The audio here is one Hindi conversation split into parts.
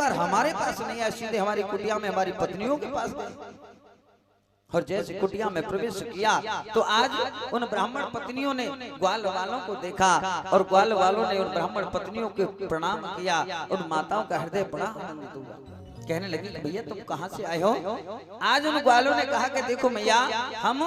बार हमारे पास नहीं आए, सीधे हमारी कुटिया में हमारी पत्नियों के पास गए। और जैसे कुटिया में प्रवेश किया तो आज उन ब्राह्मण पत्नियों ने ग्वाल वालों को देखा और ग्वाल वालों ने उन ब्राह्मण पत्नियों के प्रणाम किया। उन माताओं का हृदय बड़ा आनंदित हुआ, कहने लगी भैया तुम कहाँ से आए हो? आज उन ग्वालों ने कहा कि देखो मैया हम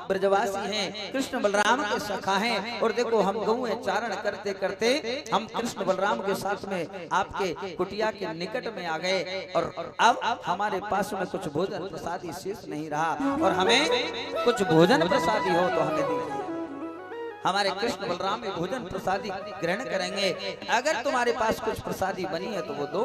ब्रजवासी हैं, कृष्ण बलराम के सखा हैं, और देखो हम गौएं चारण करते करते हम कृष्ण बलराम के साथ में आपके कुटिया के निकट में आ गए, और अब हमारे पास में कुछ भोजन प्रसादी शेष नहीं रहा, और हमें कुछ भोजन प्रसादी हो तो हमें दीजिए। हमारे कृष्ण बलराम में भोजन प्रसादी ग्रहण करेंगे, अगर तुम्हारे पास कुछ प्रसादी बनी है तो वो दो।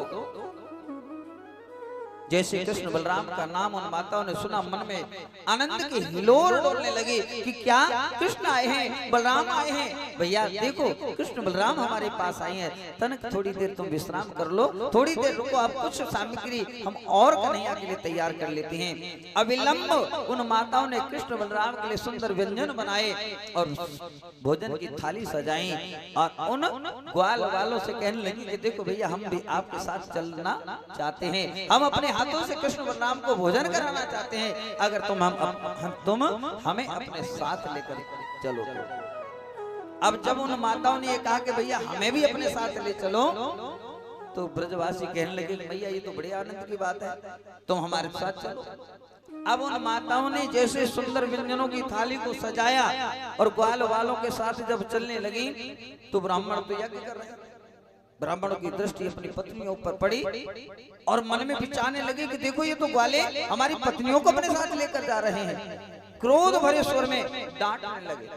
जैसे कृष्ण बलराम का नाम उन माताओं ने सुना, मन में आनंद की हिलोर डोलने लगी कि क्या कृष्ण आए हैं, बलराम आए हैं। भैया देखो कृष्ण बलराम हमारे पास आए हैं, तनक थोड़ी देर तुम विश्राम कर लो, थोड़ी देर रुको, आप कुछ सामग्री हम और कन्हैया के लिए तैयार कर लेते हैं। अविलंब उन माताओं ने कृष्ण बलराम के लिए सुंदर व्यंजन बनाए और भोजन की थाली सजाई, और उन ग्वाल वालों से कहने लगी कि देखो भैया हम भी आपके साथ चलना चाहते हैं, हम अपने हाथों से कृष्ण बलराम को भोजन कराना चाहते हैं, अगर तुम हमें अपने साथ लेकर चलो। अब जब उन माताओं ने ये कहा कि भैया हमें भी अपने साथ ले चलो, तो ब्रजवासी कहने लगे भैया ये तो बड़े आनंद की बात है, तुम हमारे साथ चलो। अब उन माताओं ने जैसे सुंदर व्यंजनों की थाली को सजाया और ग्वाल वालों के साथ जब चलने लगी तो ब्राह्मण तो यज्ञ कर रहे हैं। ब्राह्मणों की दृष्टि अपनी पत्नियों पर पड़ी और मन में विचारने लगे कि देखो ये तो ग्वाले हमारी पत्नियों को अपने साथ लेकर जा रहे हैं। क्रोध भरे स्वर में डांटने लगे।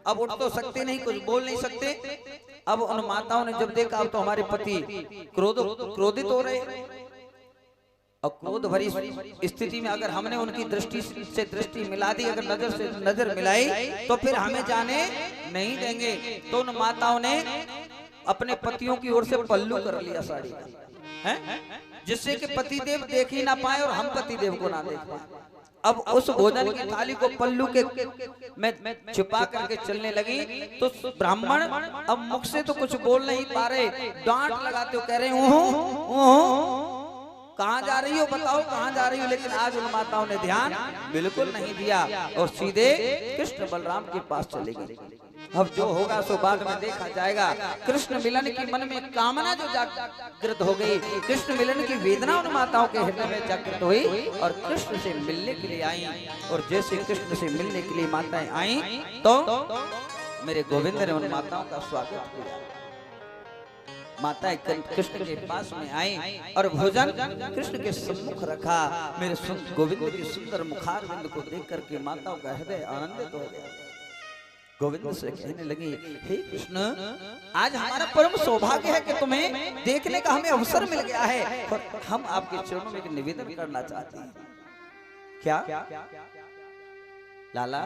अब उठ तो सकते नहीं, कुछ बोल नहीं सकते। अब उन माताओं ने जब देखा अब तो हमारे पति क्रोधित हो रहे, और क्रोध भरी स्थिति में अगर हमने उनकी दृष्टि से दृष्टि मिला दी, अगर नजर से नजर मिलाई तो फिर हमें जाने नहीं देंगे। तो उन माताओं ने अपने पतियों की ओर से पल्लू कर लिया साड़ी है, जिससे कि पतिदेव देख ही ना पाए और हम पतिदेव को ना देख पाए। अब उस भोजन की थाली को पल्लू के में छिपा करके चलने लगी तो ब्राह्मण अब मुख से तो कुछ बोल नहीं पा रहे, डांट लगाते हो, कह रहे कहाँ जा रही हो, बताओ कहाँ जा रही हो। लेकिन आज उन माताओं ने ध्यान बिल्कुल नहीं दिया और सीधे कृष्ण बलराम के पास चले गए। अब जो होगा सो बाद में देखा जाएगा। कृष्ण मिलन की मन में कामना जो जागृत हो गई, कृष्ण मिलन की वेदना उन माताओं के हृदय में जागृत हुई और कृष्ण से मिलने के लिए आई। और जैसे कृष्ण से मिलने के लिए माताएं आई तो मेरे गोविंद ने उन माताओं का स्वागत किया। माताएं कृष्ण के पास में आई और भोजन कृष्ण के सम्मुख रखा। मेरे गोविंद की सुंदर मुखारविंद को देख करके माताओं का हृदय आनंदित हो गया। गोविंद से कहने लगी, हे कृष्ण, आज हमारा परम सौभाग्य है कि तुम्हें देखने का हमें अवसर मिल गया है और हम आपके चरणों में एक निवेदन करना चाहते हैं। क्या लाला,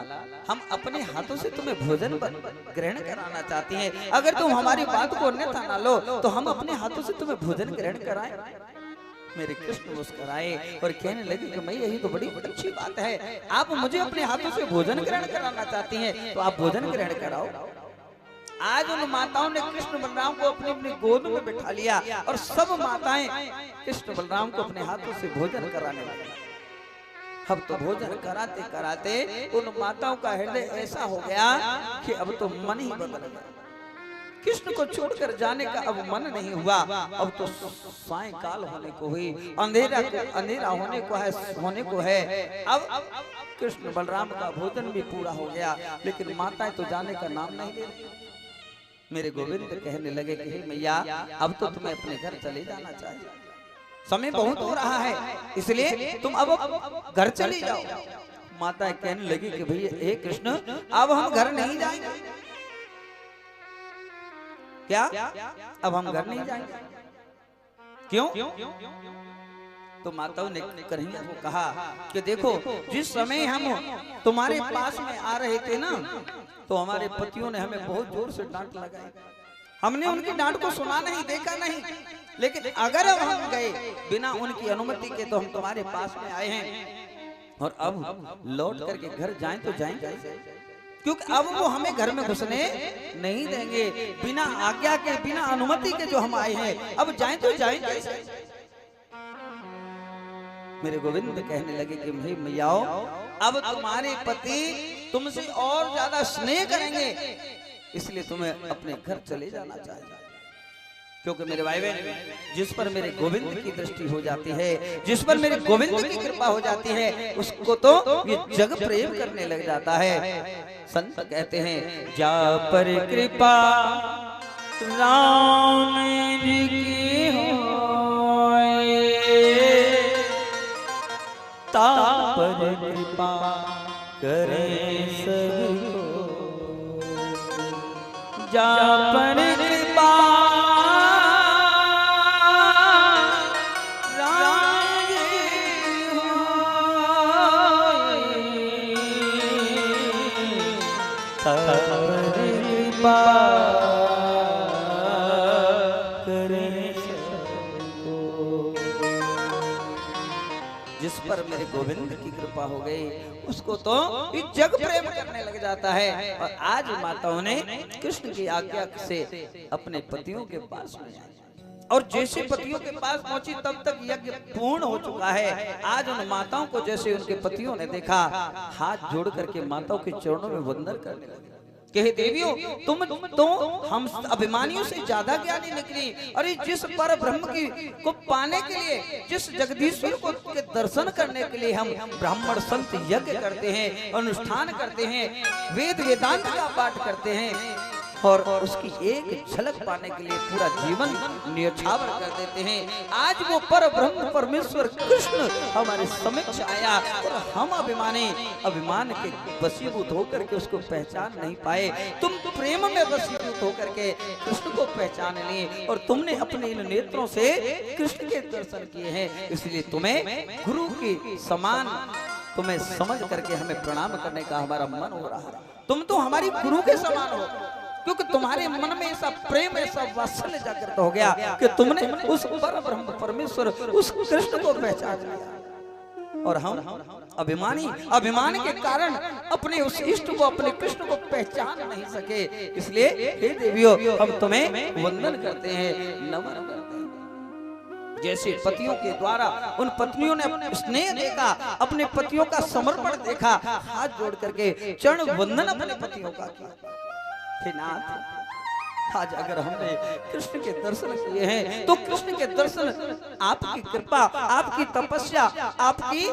हम अपने हाथों से तुम्हें भोजन ग्रहण कराना चाहते हैं। अगर तुम हमारी बात को अन्यथा ना लो तो हम अपने हाथों से तुम्हें भोजन ग्रहण कराएं। मेरे कृष्ण मुस्कुराए और कहने लगे कि मैं यही तो बड़ी अच्छी बात है, आप मुझे अपने हाथों से भोजन ग्रहण कराना चाहती हैं तो आप भोजन ग्रहण कराओ। आज उन माताओं ने कृष्ण बलराम को अपनी अपनी गोद में बिठा लिया और सब माताएं कृष्ण बलराम को अपने हाथों से भोजन कराने लगी। अब तो भोजन कराते कराते उन माताओं का हृदय ऐसा हो गया कि अब तो मन ही बदल गया। कृष्ण को छोड़कर जाने का अब मन नहीं हुआ। अब तो सायंकाल होने को हुई, अंधेरा होने को है। अब कृष्ण बलराम का भोजन भी पूरा हो गया, लेकिन माताएं तो जाने का नाम नहीं ले रही। मेरे गोविंद कहने लगे कि हे मैया, अब तो तुम्हें अपने घर चले जाना चाहिए, समय बहुत हो रहा है, इसलिए तुम अब घर चली जाओ। माताएं कहने लगी कि भैया हे कृष्ण, अब हम घर नहीं जाएंगे। क्या अब हम घर नहीं जाएंगे? क्यों? तो माताओं ने कन्हैया को कहा कि देखो, जिस समय हम तुम्हारे पास में आ रहे थे ना, तो हमारे पतियों ने हमें बहुत जोर से डांट लगाई। हमने उनकी डांट को सुना नहीं, देखा नहीं, लेकिन अगर अब हम गए बिना उनकी अनुमति के तो हम तुम्हारे पास में आए हैं और अब लौट करके घर जाएं तो जाएंगे, क्योंकि अब वो हमें घर में घुसने नहीं देंगे। बिना आज्ञा के, बिना अनुमति के जो हम आए हैं, अब जाएं तो जाएंगे। मेरे गोविंद कहने लगे कि भाई मैयाओ, अब तुम्हारे पति तुमसे और ज्यादा स्नेह करेंगे, इसलिए तुम्हें अपने घर चले जाना चाहिए। क्योंकि मेरे भाई बहन, जिस पर मेरे गोविंद की दृष्टि हो जाती है, जिस पर मेरे गोविंद की कृपा हो जाती है, उसको तो ये जग प्रेम करने लग जाता है। संत कहते हैं, जा पर कृपा राम जी की होए, ता पर कृपा करे सबको, जा पर कृपा जिस पर मेरे गोविंद की कृपा हो गई, उसको तो ये जग प्रेम करने लग जाता है। और आज माताओं ने कृष्ण की आज्ञा से अपने पतियों के पास में आई, और जैसे पतियों के पास पहुंची तब तक यज्ञ पूर्ण हो चुका है। आज उन माताओं को जैसे उनके पतियों ने देखा, हाथ जोड़ करके माताओं के चरणों में वंदन करने लगे। कहे, देवियों, तुम तो हम अभिमानियों से ज्यादा ज्ञानी निकली, और जिस पर ब्रह्म की को पाने के लिए, जिस जगदीश्वर को के दर्शन करने के लिए हम ब्राह्मण संत यज्ञ करते हैं, अनुष्ठान करते हैं, वेद वेदांत का पाठ करते हैं, और उसकी एक झलक पाने के लिए पूरा जीवन न्यौछावर कर देते हैं। आज वो पर ब्रह्म परमेश्वर कृष्ण हमारे समक्ष आया, और हम अभिमान के वशीभूत होकर के उसको पहचान नहीं पाए। तुम प्रेम में वशीभूत होकर के कृष्ण को पहचान लिए, और तुमने अपने इन नेत्रों से कृष्ण के दर्शन किए हैं, इसलिए तुम्हें गुरु की समान तुम्हें समझ करके हमें प्रणाम करने का हमारा मन हो रहा है। तुम तो हमारी गुरु के समान हो, क्योंकि तुम्हारे मन में ऐसा प्रेम, ऐसा वात्सल्य जागृत हो गया कि तुमने उस पर ब्रह्म परमेश्वर, उस कृष्ण को पहचान लिया। और हम अभिमान के कारण अपने उस इष्ट को, अपने कृष्ण को पहचान नहीं सके। इसलिए हे देवियों, हम तुम्हें वंदन करते हैं, नमन करते हैं। जैसे पतियों के द्वारा उन पत्नियों ने स्नेह देखा, अपने पतियों का समर्पण देखा, हाथ जोड़ करके चरण वंदन अपने पतियों का किया। हे नाथ, आज अगर हमने कृष्ण के दर्शन किए हैं, तो कृष्ण के दर्शन आपकी कृपा, आपकी तपस्या, आपकी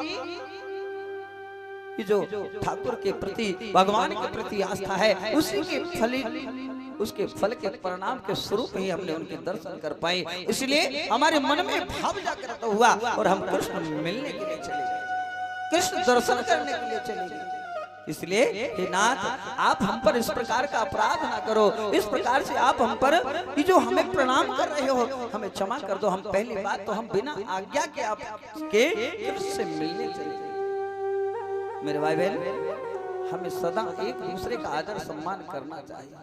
जो ठाकुर के प्रति, भगवान के प्रति आस्था है, उसी के उसके फल के परिणाम के स्वरूप ही हमने उनके दर्शन कर पाए। इसलिए हमारे मन में भाव जागृत हुआ, और हम कृष्ण मिलने के लिए चले गए, कृष्ण दर्शन करने के लिए चले गए। इसलिए हे नाथ, आप हम पर इस प्रकार का अपराध ना करो, इस प्रकार से आप हम पर ये जो हमें प्रणाम कर रहे हो, हमें क्षमा कर दो। हम पहली बात तो हम बिना आज्ञा के आपके कृष्ण से मिलने चले। मेरे भाई बहन, हमें सदा एक दूसरे का आदर सम्मान करना चाहिए।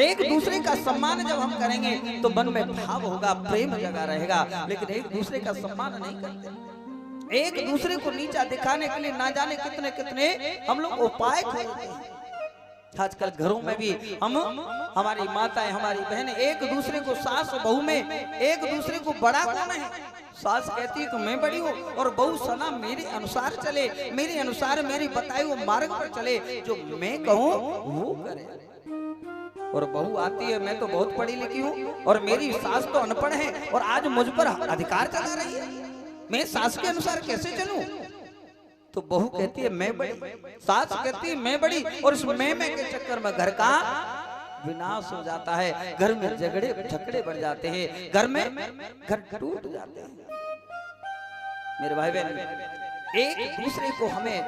एक दूसरे का सम्मान जब हम करेंगे तो मन में भाव होगा, प्रेम जगा रहेगा। लेकिन एक दूसरे का सम्मान नहीं करते, एक दूसरे को नीचा दिखाने के लिए ना जाने कितने कितने हम लोग उपाय खोजते हैं। आजकल घरों में भी हमारी माताएं, हमारी बहनें एक दूसरे को, सास बहू में एक दूसरे को बड़ा कौन है? सास कहती है कि मैं बड़ी हूँ, और बहू सना मेरे अनुसार चले, मेरे अनुसार मेरी बताए वो मार्ग पर चले, जो मैं कहूँ वो करे। और बहू आती है, मैं तो बहुत पढ़ी लिखी हूँ और मेरी सास तो अनपढ़ है, और आज मुझ पर अधिकार चला रही है, मैं सास के अनुसार कैसे चलूं? तो बहू कहती है मैं बड़ी, सास कहती है मैं बड़ी, और उस मैं के चक्कर में घर का विनाश हो जाता है, घर में झगड़े झगड़े बढ़ जाते हैं, घर टूट जाते हैं। मेरे भाई बहन, एक दूसरे को हमें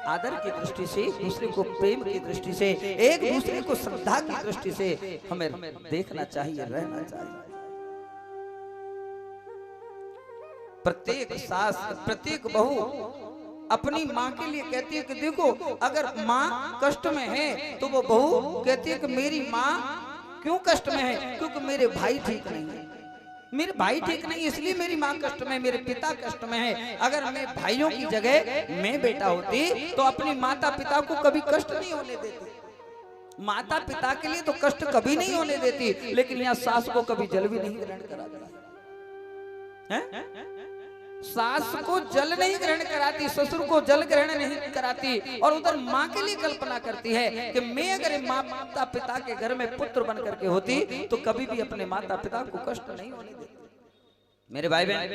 आदर की दृष्टि से, एक दूसरे को प्रेम की दृष्टि से, एक दूसरे को श्रद्धा की दृष्टि से हमें देखना चाहिए, रहना चाहिए। प्रत्येक सास, प्रत्येक बहू अपनी माँ के लिए कहती है कि देखो, अगर माँ कष्ट में है तो वो बहू कहती है कि मेरी माँ क्यों कष्ट में है? क्योंकि मेरे भाई ठीक नहीं है, मेरे भाई ठीक नहीं, इसलिए मेरी माँ कष्ट में, मेरे पिता कष्ट में है। अगर मैं भाइयों की जगह मैं बेटा होती तो अपनी माता पिता को कभी कष्ट नहीं होने देती। माता पिता के लिए तो कष्ट कभी नहीं होने देती, लेकिन यहाँ सास को कभी जल भी नहीं ग्रहण करा। सास को जल नहीं ग्रहण कराती, ससुर को जल ग्रहण नहीं कराती, और उधर माँ के लिए कल्पना करती है कि मैं अगर माता पिता के घर में पुत्र बन करके होती तो कभी भी अपने माता पिता को कष्ट नहीं होने देती। मेरे भाई बहन,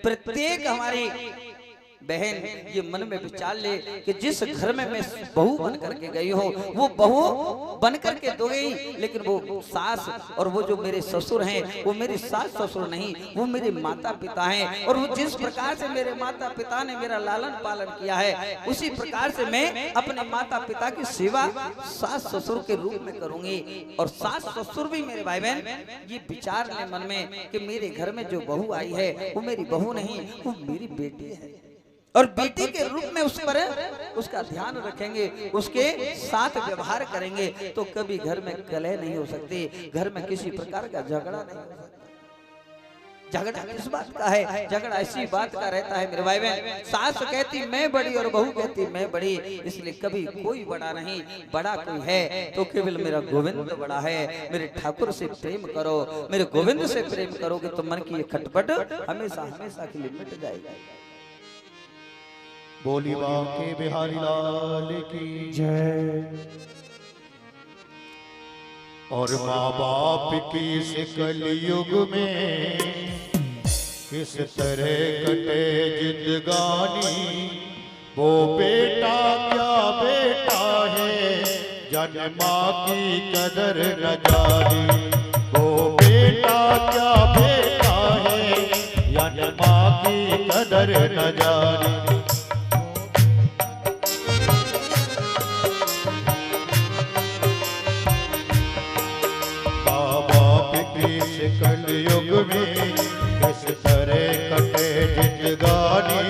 प्रत्येक हमारी बहन ये मन में विचार ले कि जिस घर में मैं बहू बन करके गई हूँ वो बहू बन करके दो गई, लेकिन वो सास और वो जो मेरे ससुर हैं वो मेरे सास ससुर नहीं, वो मेरे माता पिता हैं। और वो जिस प्रकार से मेरे माता पिता ने मेरा लालन पालन किया है उसी प्रकार से मैं अपने माता पिता की सेवा सास ससुर के रूप में करूंगी। और सास ससुर भी मेरे भाई बहन ये विचार ले मन में कि मेरे घर में जो बहू आई है वो मेरी बहू नहीं, वो मेरी बेटी है, और बेटी के रूप में उस पर उसका ध्यान रखेंगे, उसके साथ व्यवहार करेंगे तो कभी घर में कलह नहीं हो सकती, घर में किसी प्रकार का झगड़ा नहीं हो सकता। झगड़ा किस बात का है? झगड़ा इसी बात का रहता है मेरे भाई बहन। सास कहती मैं बड़ी और बहू कहती मैं बड़ी, इसलिए कभी कोई बड़ा नहीं, बड़ा कोई है तो केवल मेरा गोविंद बड़ा है। मेरे ठाकुर से प्रेम करो, मेरे गोविंद से प्रेम करोगे तो मन की ये खटपट हमेशा हमेशा के लिए मिट जाएगा। बोली बांके बिहारी लाल की जय। और माँ बाप की इस कलयुग में किस तरह कटे जिंदगानी, वो बेटा क्या बेटा है जन्मा की कदर न जानी, वो बेटा क्या बेटा है जन्मा की कदर न जानी। कलयुग में किस तरह कटे जिंदगानी,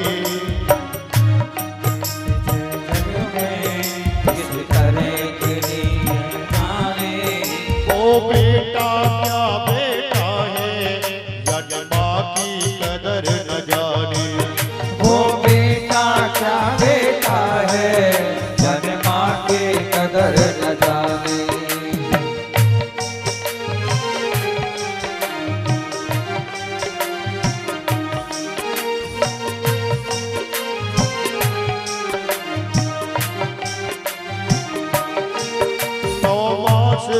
किस तरह की जिंदगानी, वो बेटा क्या बेटा है जन्मा की कदर न जानी, वो बेटा क्या बेटा है जन्मा की कदर न जाने।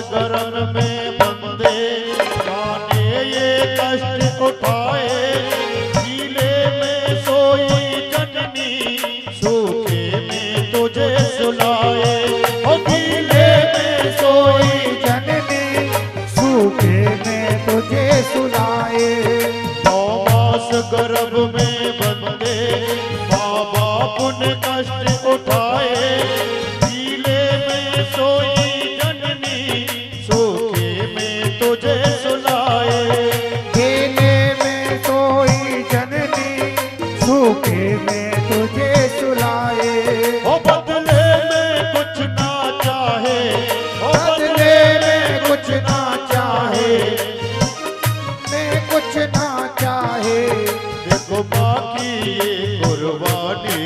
गरन में बंदे जाने ये कष्ट उठाए, गीले में सोई जननी सूखे में तुझे सुलाए, ओ गीले में सोई जननी सूखे में तुझे सुलाए। 9 मास गर्भ में बंदे माँ बाप ने कष्ट उठाए, गीले में सोई तुझे सुलाए, गीले में सोई जननी सूखे में तुझे सुलाए। ओ बदले में कुछ ना चाहे, ओ बदले में कुछ ना चाहे, मैं कुछ ना चाहे। देखो माँ की ये कुर्बानी,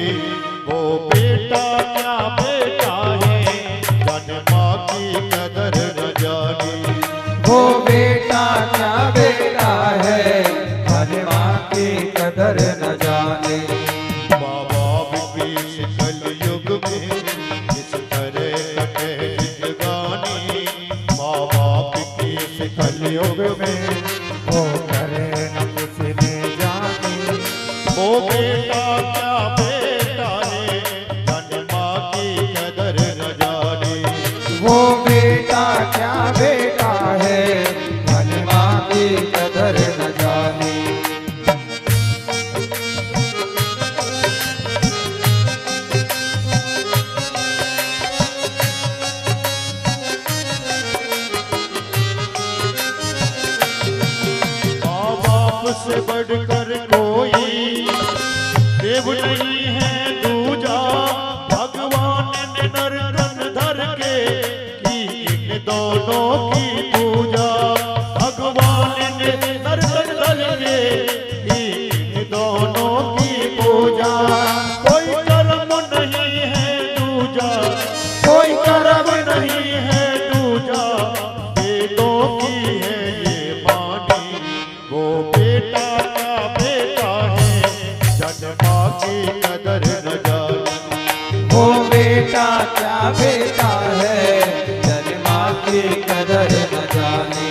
वो बेटा क्या बेटा है जन्मा की कदर न जानी, वो बेटा क्या बेटा है जन्मा की कदर न जाने। माँ बाप भी इस कलयुग में किस तरह कटे जिंदगानी, माँ बाप की इस कलयुग में वो करे न किसी ने जाने। वो बेटा क्या बेटा है जन्मा की कदर न जानी, वो बेटा क्या बेटा है जन्मा की कदर न जाने। माँ बाप से बढ़कर कोई देव नहीं है दूजा, भगवान ने नर्तन धर के की इन दोनों की पूजा, भगवान ने नर्तन धर के की इन दोनों की पूजा। कोई कर्म नहीं है दूजा, कोई कर्म नहीं है दूजा, वेदों की है ये वाणी, वो बेटा क्या बेटा है बेटा है, जन्मा की कदर न जाने।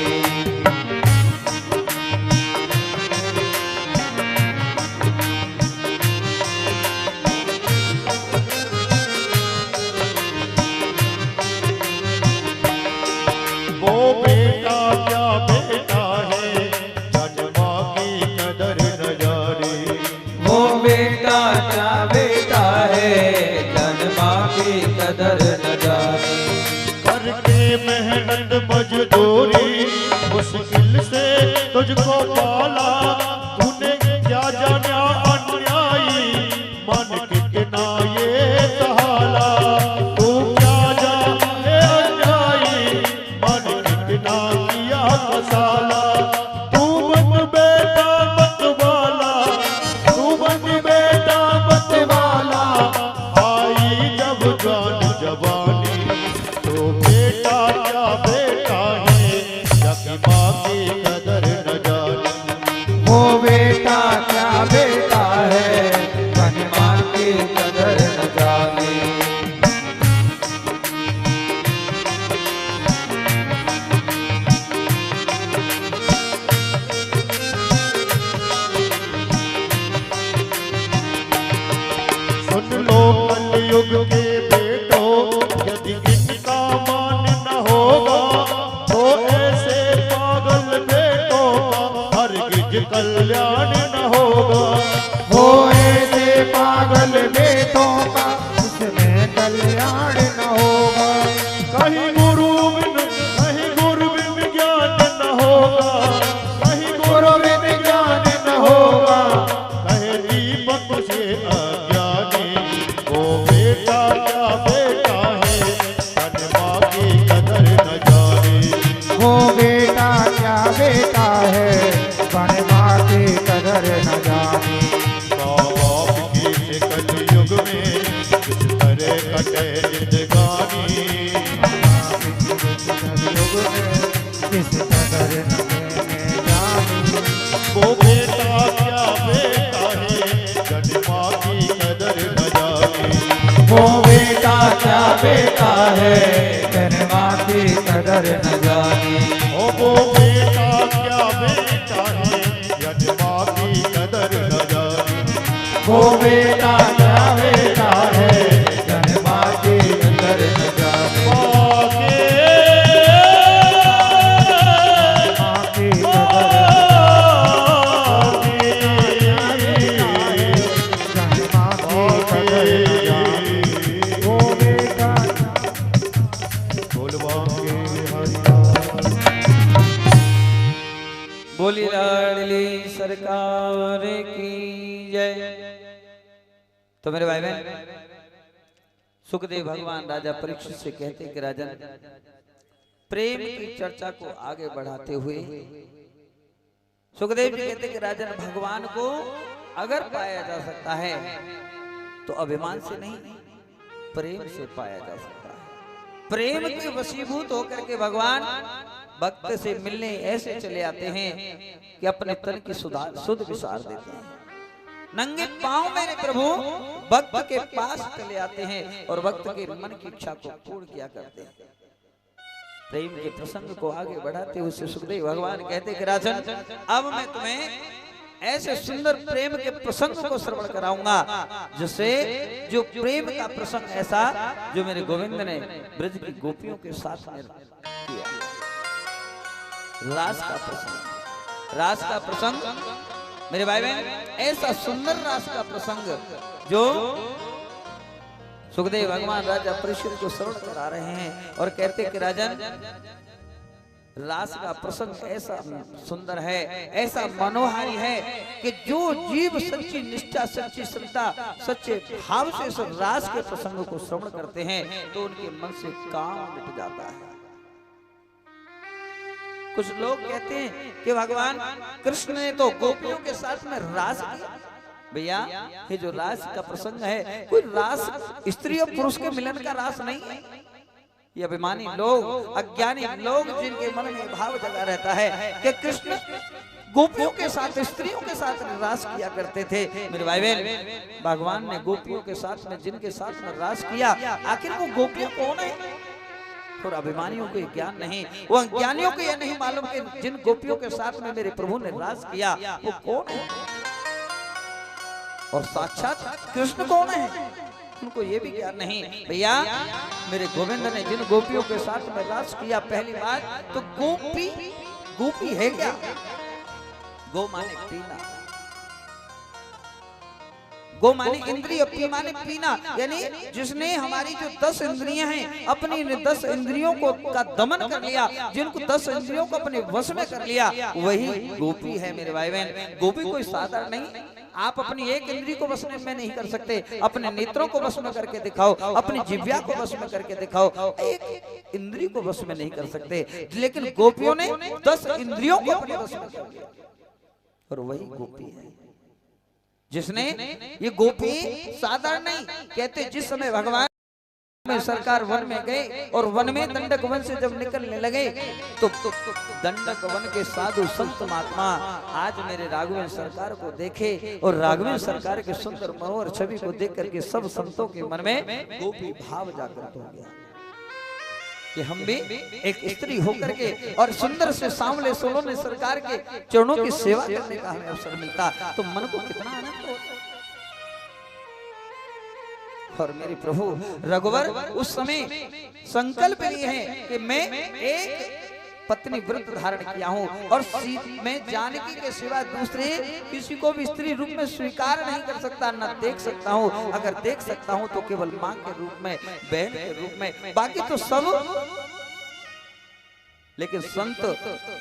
वो बेटा क्या बेटा है, जन्मा की कदर न जाने। वो बेटा क्या बेटा है, जन्मा की कदर न जाने। करके मेहनत मजदूरी मुश्किल से तुझको पाला, तूने क्या जाना अन्यायी मन कितना ये सहाला। तू क्या जाने अन्यायी मन कितना किया कसाला। तू बन बेटा मत वाला, तू बन बेटा मत वाला। आई जब जान जवानी, तो बेटा क्या बेटा है, जब माँ की कदर न जाने। वो बेटा क्या बेटा है, जन्मा की कदर न जाने। सुन लो कलयुग के बेटो, यदि इनका मान न होगा, तो ऐसे पागल बेटों का हरगिज कल्याण न होगा। वो ऐसे पागल बेटों का उसमें कल्याण न होगा। कहीं गुरु बिन ज्ञान न होगा, कहीं गुरु बिन ज्ञान न होगा। कहे दीपक से अज्ञानी, वो बेटा क्या बेटा है, जन्मा की कदर न जाने। वो बेटा क्या बेटा है, जन्मा की कदर न जाने। माँ बाप की शिकल युग में किस तरह कटे जिंदगानी। युग में किस कदर न देने जानी। वो बेटा क्या बेटा है, जन्मा की कदर न जाने। वो बेटा क्या बेटा है, जन्मा की कदर न जानी। ओ वो बेटा क्या बेटा है, जन्मा की कदर न जाने। वो बेटा क्या बेटा है, जन्मा की कदर न जाने। आगे माँ की कदर जन्मा की कदर न जाने। वो बेटा बोलवांगे बोली लाडली सरकार की जय। तो मेरे भाई बहन, सुखदेव भगवान राजा परीक्षित से कहते कि राजन, प्रेम की चर्चा को आगे बढ़ाते हुए सुखदेव जी कहते कि राजन, भगवान को अगर पाया जा सकता है तो अभिमान से नहीं, प्रेम से पाया जा सकता है। प्रेम के वशीभूत होकर के भगवान भक्त से मिलने ऐसे चले आते हैं कि अपने तन की सुध विसार देते हैं। नंगे पांव मेरे प्रभु भक्त के पास चले आते हैं और भक्त के मन की इच्छा को पूर्ण किया करते हैं। प्रेम के प्रसंग को आगे बढ़ाते हुए सुखदेव भगवान कहते कि राजन, अब मैं तुम्हें ऐसे सुंदर प्रेम के प्रसंग को श्रवण कराऊंगा जिससे जो प्रेम का प्रसंग ऐसा जो मेरे गोविंद ने ब्रज की गोपियों के साथ में किया। रास का प्रसंग, रास का प्रसंग मेरे भाई बहन, ऐसा सुंदर रास का प्रसंग जो सुखदेव भगवान राजा परीक्षित को श्रवण करा रहे हैं और कहते कि राजन, रास का प्रसंग ऐसा सुंदर है, ऐसा मनोहारी है कि जो जीव सच्ची निष्ठा, सच्ची श्रद्धा, सच्चे भाव से इस रास के प्रसंग को श्रवण करते हैं तो उनके मन से काम मिट जाता है। कुछ लोग कहते हैं कि भगवान कृष्ण ने तो गोपियों के साथ में रास किया। भैया, ये जो रास का प्रसंग है कोई रास स्त्री और पुरुष के मिलन का रास नहीं है। ये अभिमानी लोग, अज्ञानी लोग जिनके मन में भाव जगा रहता है कि कृष्ण गोपियों के साथ, स्त्रियों के साथ रास किया करते थे। मेरे भाई बहन, भगवान ने गोपियों के साथ में, जिनके साथ में रास किया, आखिर वो गोपियां कौन है? और अभिमानियों को ज्ञान नहीं, वो अज्ञानियों को यह नहीं मालूम कि जिन गोपियों के साथ में मेरे प्रभु ने रास किया वो कौन है, और साक्षात कृष्ण कौन है, उनको ये भी ज्ञान नहीं। भैया, मेरे गोविंद ने जिन गोपियों के साथ में रास किया, पहली बात तो गोपी है क्या? गो माने पीना, गो माने इंद्रिय, पी माने पीना, यानी जिसने हमारी जो 10 इंद्रियां हैं, अपनी 10 इंद्रियों को का दमन कर लिया, जिनको 10 इंद्रियों को अपने वश में कर लिया, वही गोपी है। मेरे भाई बहन, गोपी कोई साधारण नहीं। आप अपनी एक इंद्रिय को वश में नहीं कर सकते, अपने नेत्रों को वश में करके दिखाओ, अपनी जिह्वा को वश में करके दिखाओ, एक इंद्रिय को वश में नहीं कर सकते। लेकिन गोपियों ने 10 इंद्रियों को अपने वश में कर लिया, और वही गोपी है। जिसने, ये गोपी साधारण नहीं। कहते जिस समय भगवान में सरकार वन में गए और वन में दंडक वन से जब निकलने लगे तो दंडक वन के साधु संत महात्मा आज मेरे राघवेंद्र सरकार को देखे, और राघवेंद्र सरकार के सुंदर मनोहर छवि को देख करके सब संतों के मन में गोपी भाव जागृत हो गया कि हम भी एक स्त्री होकर के और सुंदर से सांवले सोलोने सरकार के चरणों की सेवा करने का हमें अवसर मिलता तो मन को कितना आनंद होता। और मेरे प्रभु रघुवर उस समय संकल्प लिए हैं कि मैं एक पत्नी व्रत धारण किया हूँ, और मैं जानकी के सिवा दूसरे किसी को भी स्त्री रूप में स्वीकार नहीं कर सकता, न देख सकता हूँ। अगर देख सकता हूँ तो केवल मां के रूप में, बहन के रूप में, बाकी तो सब। लेकिन संत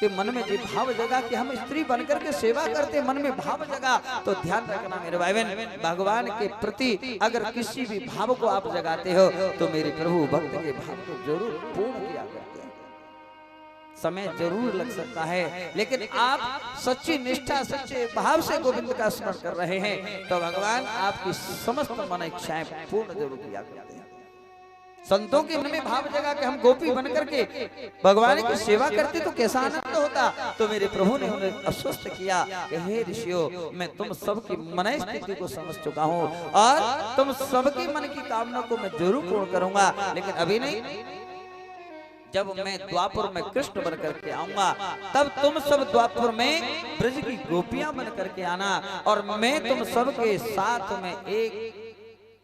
के मन में जो भाव जगा कि हम स्त्री बनकर के सेवा करते, मन में भाव जगा, तो ध्यान रखना मेरे भाई बहन, भगवान के प्रति अगर किसी भी भाव को आप जगाते हो तो मेरे प्रभु भक्त के भाव को जरूर पूर्ण किया करते हैं। समय जरूर लग सकता है, लेकिन आप सच्ची निष्ठा, सच्चे भाव से गोविंद का स्मरण कर रहे हैं तो भगवान आपकी समस्त मन इच्छाएं पूर्ण जरूर किया करते हैं। संतों के मन में भाव जगा कि हम गोपी बनकर के भगवान की सेवा करते तो कैसा आनंद होता। तो मेरे प्रभु ने उन्हें आश्वस्त किया कि हे ऋषियों, मैं तुम सबकी मन स्थिति को समझ चुका हूँ और तुम सबकी मन की कामना को मैं जरूर पूर्ण करूंगा, लेकिन अभी नहीं। जब मैं द्वापर में कृष्ण बन करके आऊंगा तब तुम सब द्वापर में ब्रज की गोपियां बन करके आना, और मैं तुम सबके साथ में एक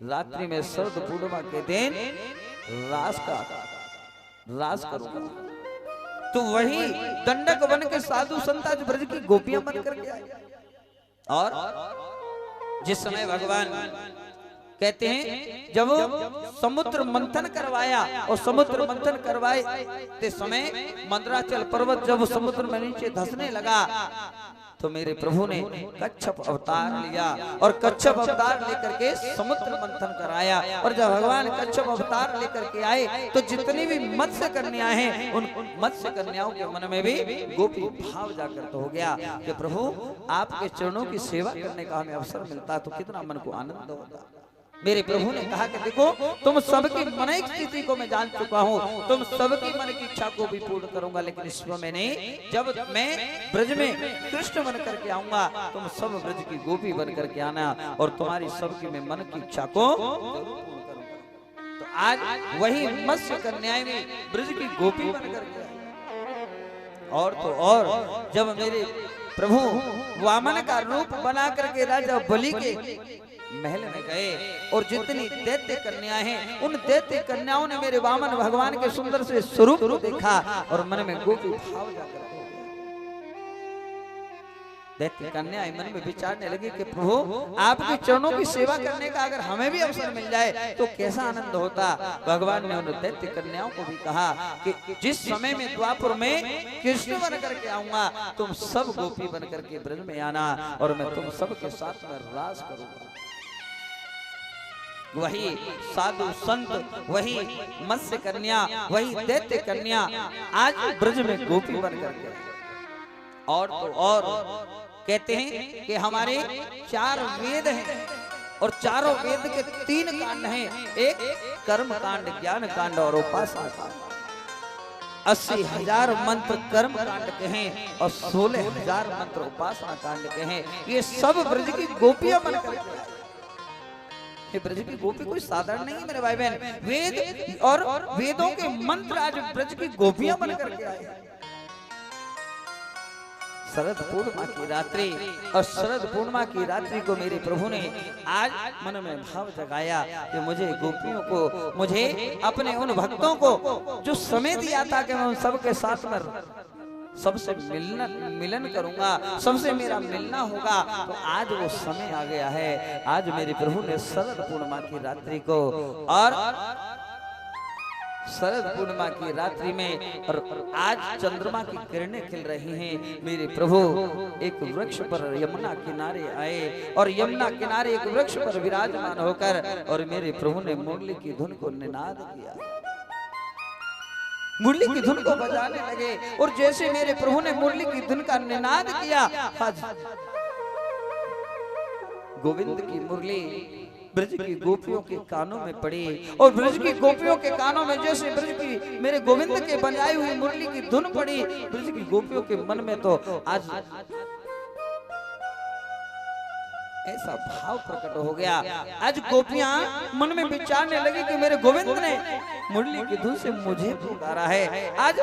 रात्रि में शरद पूर्णिमा के दिन रास करूंगा। तो वही दंडक वन के साधु संत आज ब्रज की गोपियां बन करके आए। और जिस समय भगवान कहते हैं जब समुद्र मंथन करवाया, और समुद्र मंथन करवाए समय मंदराचल पर्वत जब समुद्र में नीचे धंसने लगा तो मेरे प्रभु ने कच्छप अवतार लिया, और कच्छप अवतार लेकर के समुद्र मंथन कराया। और जब भगवान कच्छप अवतार लेकर के आए तो जितनी भी मत्स्य कन्याएं हैं उन मत्स्य कन्याओं के मन में भी गोपी भाव जागृत हो गया कि प्रभु आपके चरणों की सेवा करने का हमें अवसर मिलता तो कितना मन को आनंद होता। मेरे प्रभु ने कहा कि देखो तुम सबकी मन की स्थिति को मैं जान चुका हूँ, तुम सबकी मन की इच्छा को भी पूर्ण करूंगा, लेकिन इस समय नहीं। जब मैं ब्रज में कृष्ण बन करके आऊंगा तुम सब ब्रज की गोपी बन करके आना, और तुम्हारी सबकी मैं मन की इच्छा को पूर्ण करूंगा। तो आज वही मत्स्य कन्याएं में ब्रज की गोपी बन करके आई। और तो और जब मेरे प्रभु वामन का रूप बना करके राजा बलि के महल में गए, और जितनी दैत्य कन्याएं हैं उन दैत्य कन्याओं ने मेरे वामन भगवान के सुंदर से स्वरूप देखा और मन में गोपी भाव जागृत हो गया। दैत्य कन्याएं मन में विचारने लगी कि प्रभु आपके चरणों की सेवा करने का अगर हमें भी अवसर मिल जाए तो कैसा आनंद होता। भगवान ने उन दैत्य कन्याओं को भी कहा कि जिस समय में द्वापर में कृष्ण बन करके आऊंगा तुम सब गोपी बन करके ब्रज में आना, और मैं तुम सबके साथ में रास करूंगा। वही साधु संत, वही मत्स्य कन्या, वही दैत्य कन्या आज ब्रज में गोपी बन करके। और तो और कहते हैं कि हमारे 4 वेद हैं, और चारों वेद के 3 कांड हैं, एक कर्म कांड, ज्ञान कांड और उपासना कांड। 80,000 मंत्र कर्म कांड के हैं और 16,000 मंत्र उपासना कांड के हैं। ये सब ब्रज की गोपियां बनकर के आए। ये ब्रज की गोपी कोई साधारण नहीं है मेरे भाई बहन। वेद और वेदों के मंत्र आज ब्रज की गोपियां बनकर के आए। शरद पूर्णिमा की रात्रि और शरद पूर्णिमा की रात्रि को मेरे प्रभु ने आज मन में भाव जगाया कि मुझे गोपियों को, मुझे अपने उन भक्तों को जो समय दिया था कि मैं उन सबके साथ में सबसे मिलन करूंगा, सबसे मेरा मिलना होगा, तो आज वो समय आ गया है। आज मेरे प्रभु ने शरद पूर्णिमा की रात्रि को और शरद पूर्णिमा की रात्रि में और आज चंद्रमा की किरणें खिल रही हैं। मेरे प्रभु एक वृक्ष पर यमुना किनारे आए और यमुना किनारे एक वृक्ष पर विराजमान होकर और मेरे प्रभु ने मुरली की धुन को निनाद किया, मुरली की धुन को बजाने लगे। और जैसे मेरे प्रभु ने मुरली की धुन का निनाद किया, आज गोविंद की मुरली ब्रज की गोपियों के कानों में पड़ी और ब्रज की गोपियों के कानों में जैसे ब्रज की मेरे गोविंद के बजाई हुई मुरली की धुन पड़ी, ब्रज की गोपियों के मन में तो आज ऐसा भाव प्रकट हो गया। आज गोपियां मन में विचारने लगी कि मेरे गोविंद ने मुरली की धुन से मुझे पुकारा है। आज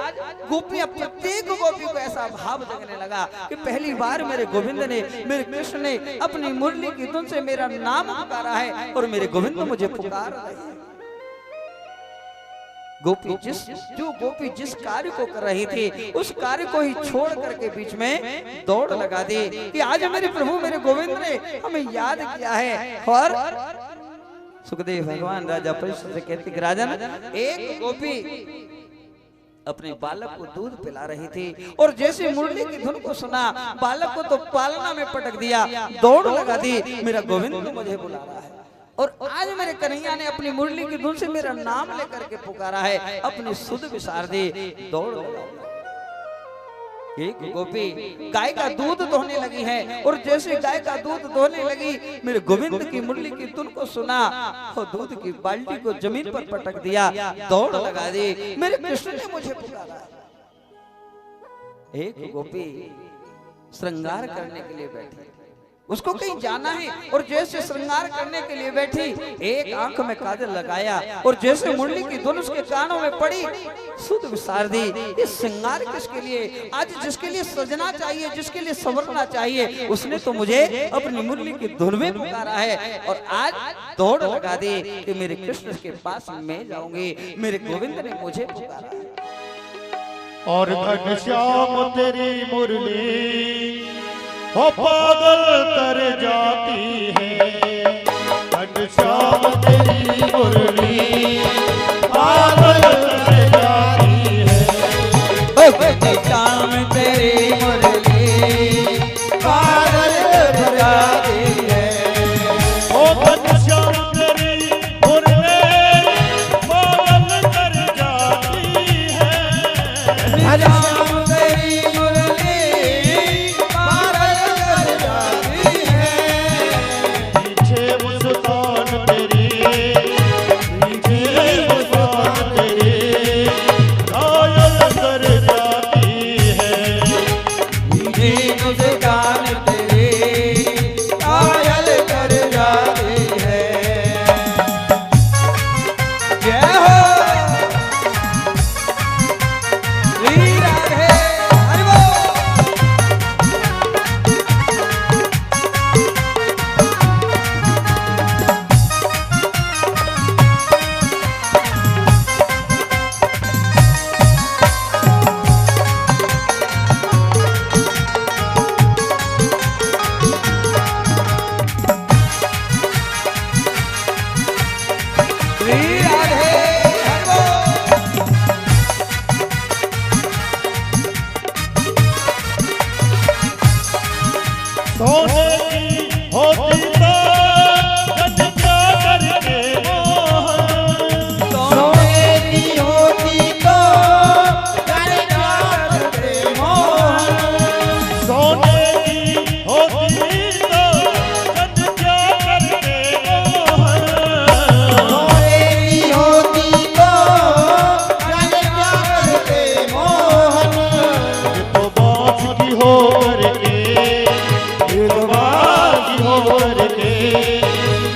गोपियां प्रत्येक गोपी को ऐसा भाव जगने लगा कि पहली बार मेरे गोविंद ने, मेरे कृष्ण ने अपनी मुरली की धुन से मेरा नाम पुकारा है और मेरे गोविंद मुझे पुकार रहे हैं। गोपी जिस कार्य को कर रही थी उस कार्य को ही छोड़ करके बीच में दौड़ लगा दी कि आज मेरे प्रभु मेरे गोविंद ने हमें याद किया है। और सुखदेव भगवान राजा परीक्षित से कहते कि राजन, एक गोपी अपने बालक को दूध पिला रही थी और जैसे मुरली की धुन को सुना, बालक को तो पालना में पटक दिया, दौड़ लगा दी, मेरा गोविंद मुझे बुला रहा है। और आज मेरे कन्हैया ने अपनी मुरली की धुन से मेरा नाम लेकर के पुकारा है, अपनी सुध विसार दी, दौड़ लगा। एक गोपी गाय का दूध दोहने लगी है और जैसे गाय का दूध दोहने लगी, मेरे गोविंद की मुरली की धुन को सुना और दूध की बाल्टी को जमीन पर पटक दिया, दौड़ लगा दी, मेरे कृष्ण ने मुझे पुकारा। एक गोपी श्रृंगार करने के लिए बैठी, उसको कहीं जाना है और जैसे श्रृंगार करने के लिए बैठी, एक आंख में काजल लगाया और जैसे मुरली की धुन उसके कानों में पड़ी, सुध विसार दी। ये श्रृंगार किसके लिए? आज जिसके लिए सजना चाहिए, जिसके लिए संवरना चाहिए, उसने तो मुझे अपनी मुरली की धुन में पुकारा है और आज दौड़ लगा दी कि मेरे कृष्ण के पास मैं जाऊंगी, मेरे गोविंद ने मुझे पुकारा है। और घनश्याम तेरी मुरली हो पागल कर जाती है, घनश्याम तेरी मुरली पागल कर जाती है, घनश्याम तेरी मुरली पागल कर जाती है, ओ घनश्याम तेरी मुरली पागल कर जाती है, घनश्याम तेरी मुरली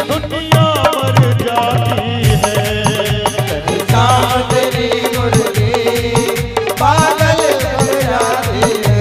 दुनिया मर जाती है। शाम तेरी मुर्गी पागल कर जाती है।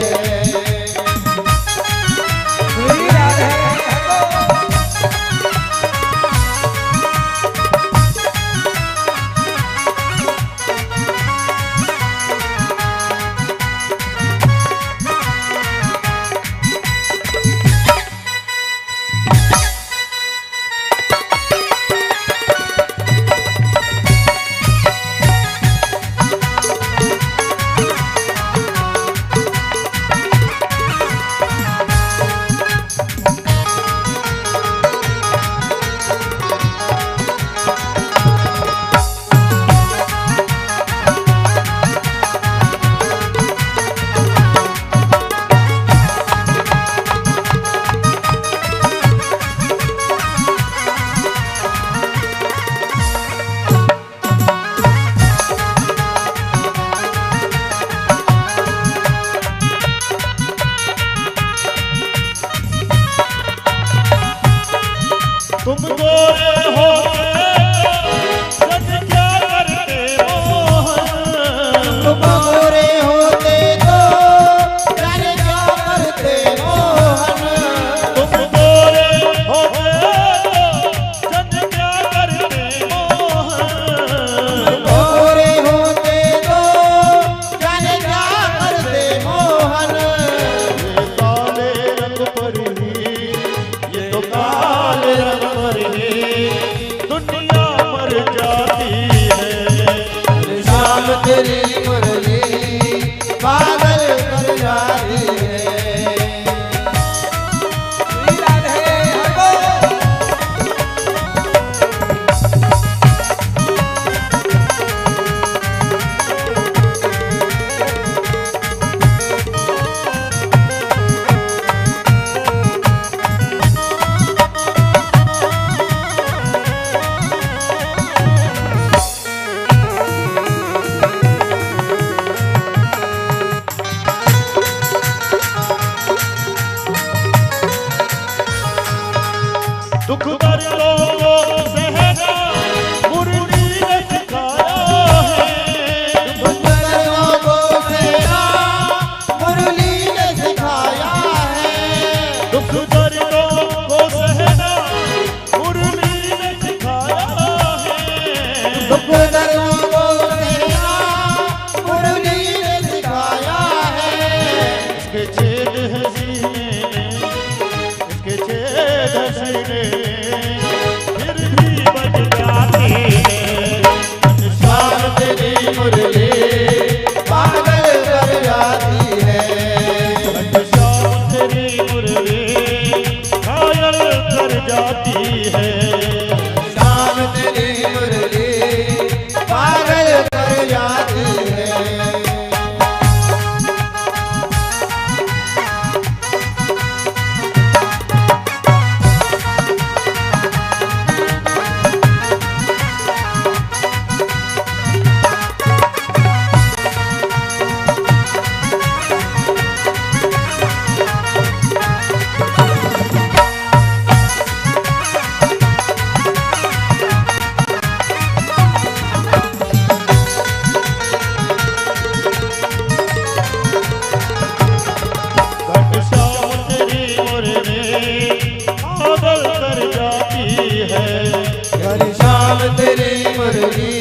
तुम गोरे हो सच क्या करते मोहन। तुम गोरे होते तो जाने क्या करते मोहन। तुम गोरे हो सच क्या करते मोहन। गोरे होते तो जाने क्या करते मोहन। ये काले रंग पर ही, ये तो काले रंग पर ही दुनिया मर जाती है। शाम तेरी मुरली पागल कर जाती है। दुख दर्दों को सहना मुरली ने सिखाया है। दुख दर्दों को सहना मुरली ने सिखाया है। दुख दर्दों को सहना मुरली ने सिखाया है। दुख दर्दों को सहना मुरली ने सिखाया है। इसके छेद है सीने में, इसके छेद है सीने में, फिर भी बच जाती है। शाम तेरी मुरली पागल कर जाती है। शाम तेरी मुरली घायल कर जाती है। शाम तेरी मुरली पागल कर जाती है। घनश्याम तेरी मुरली पागल कर जाती है। घनश्याम तेरी मुरली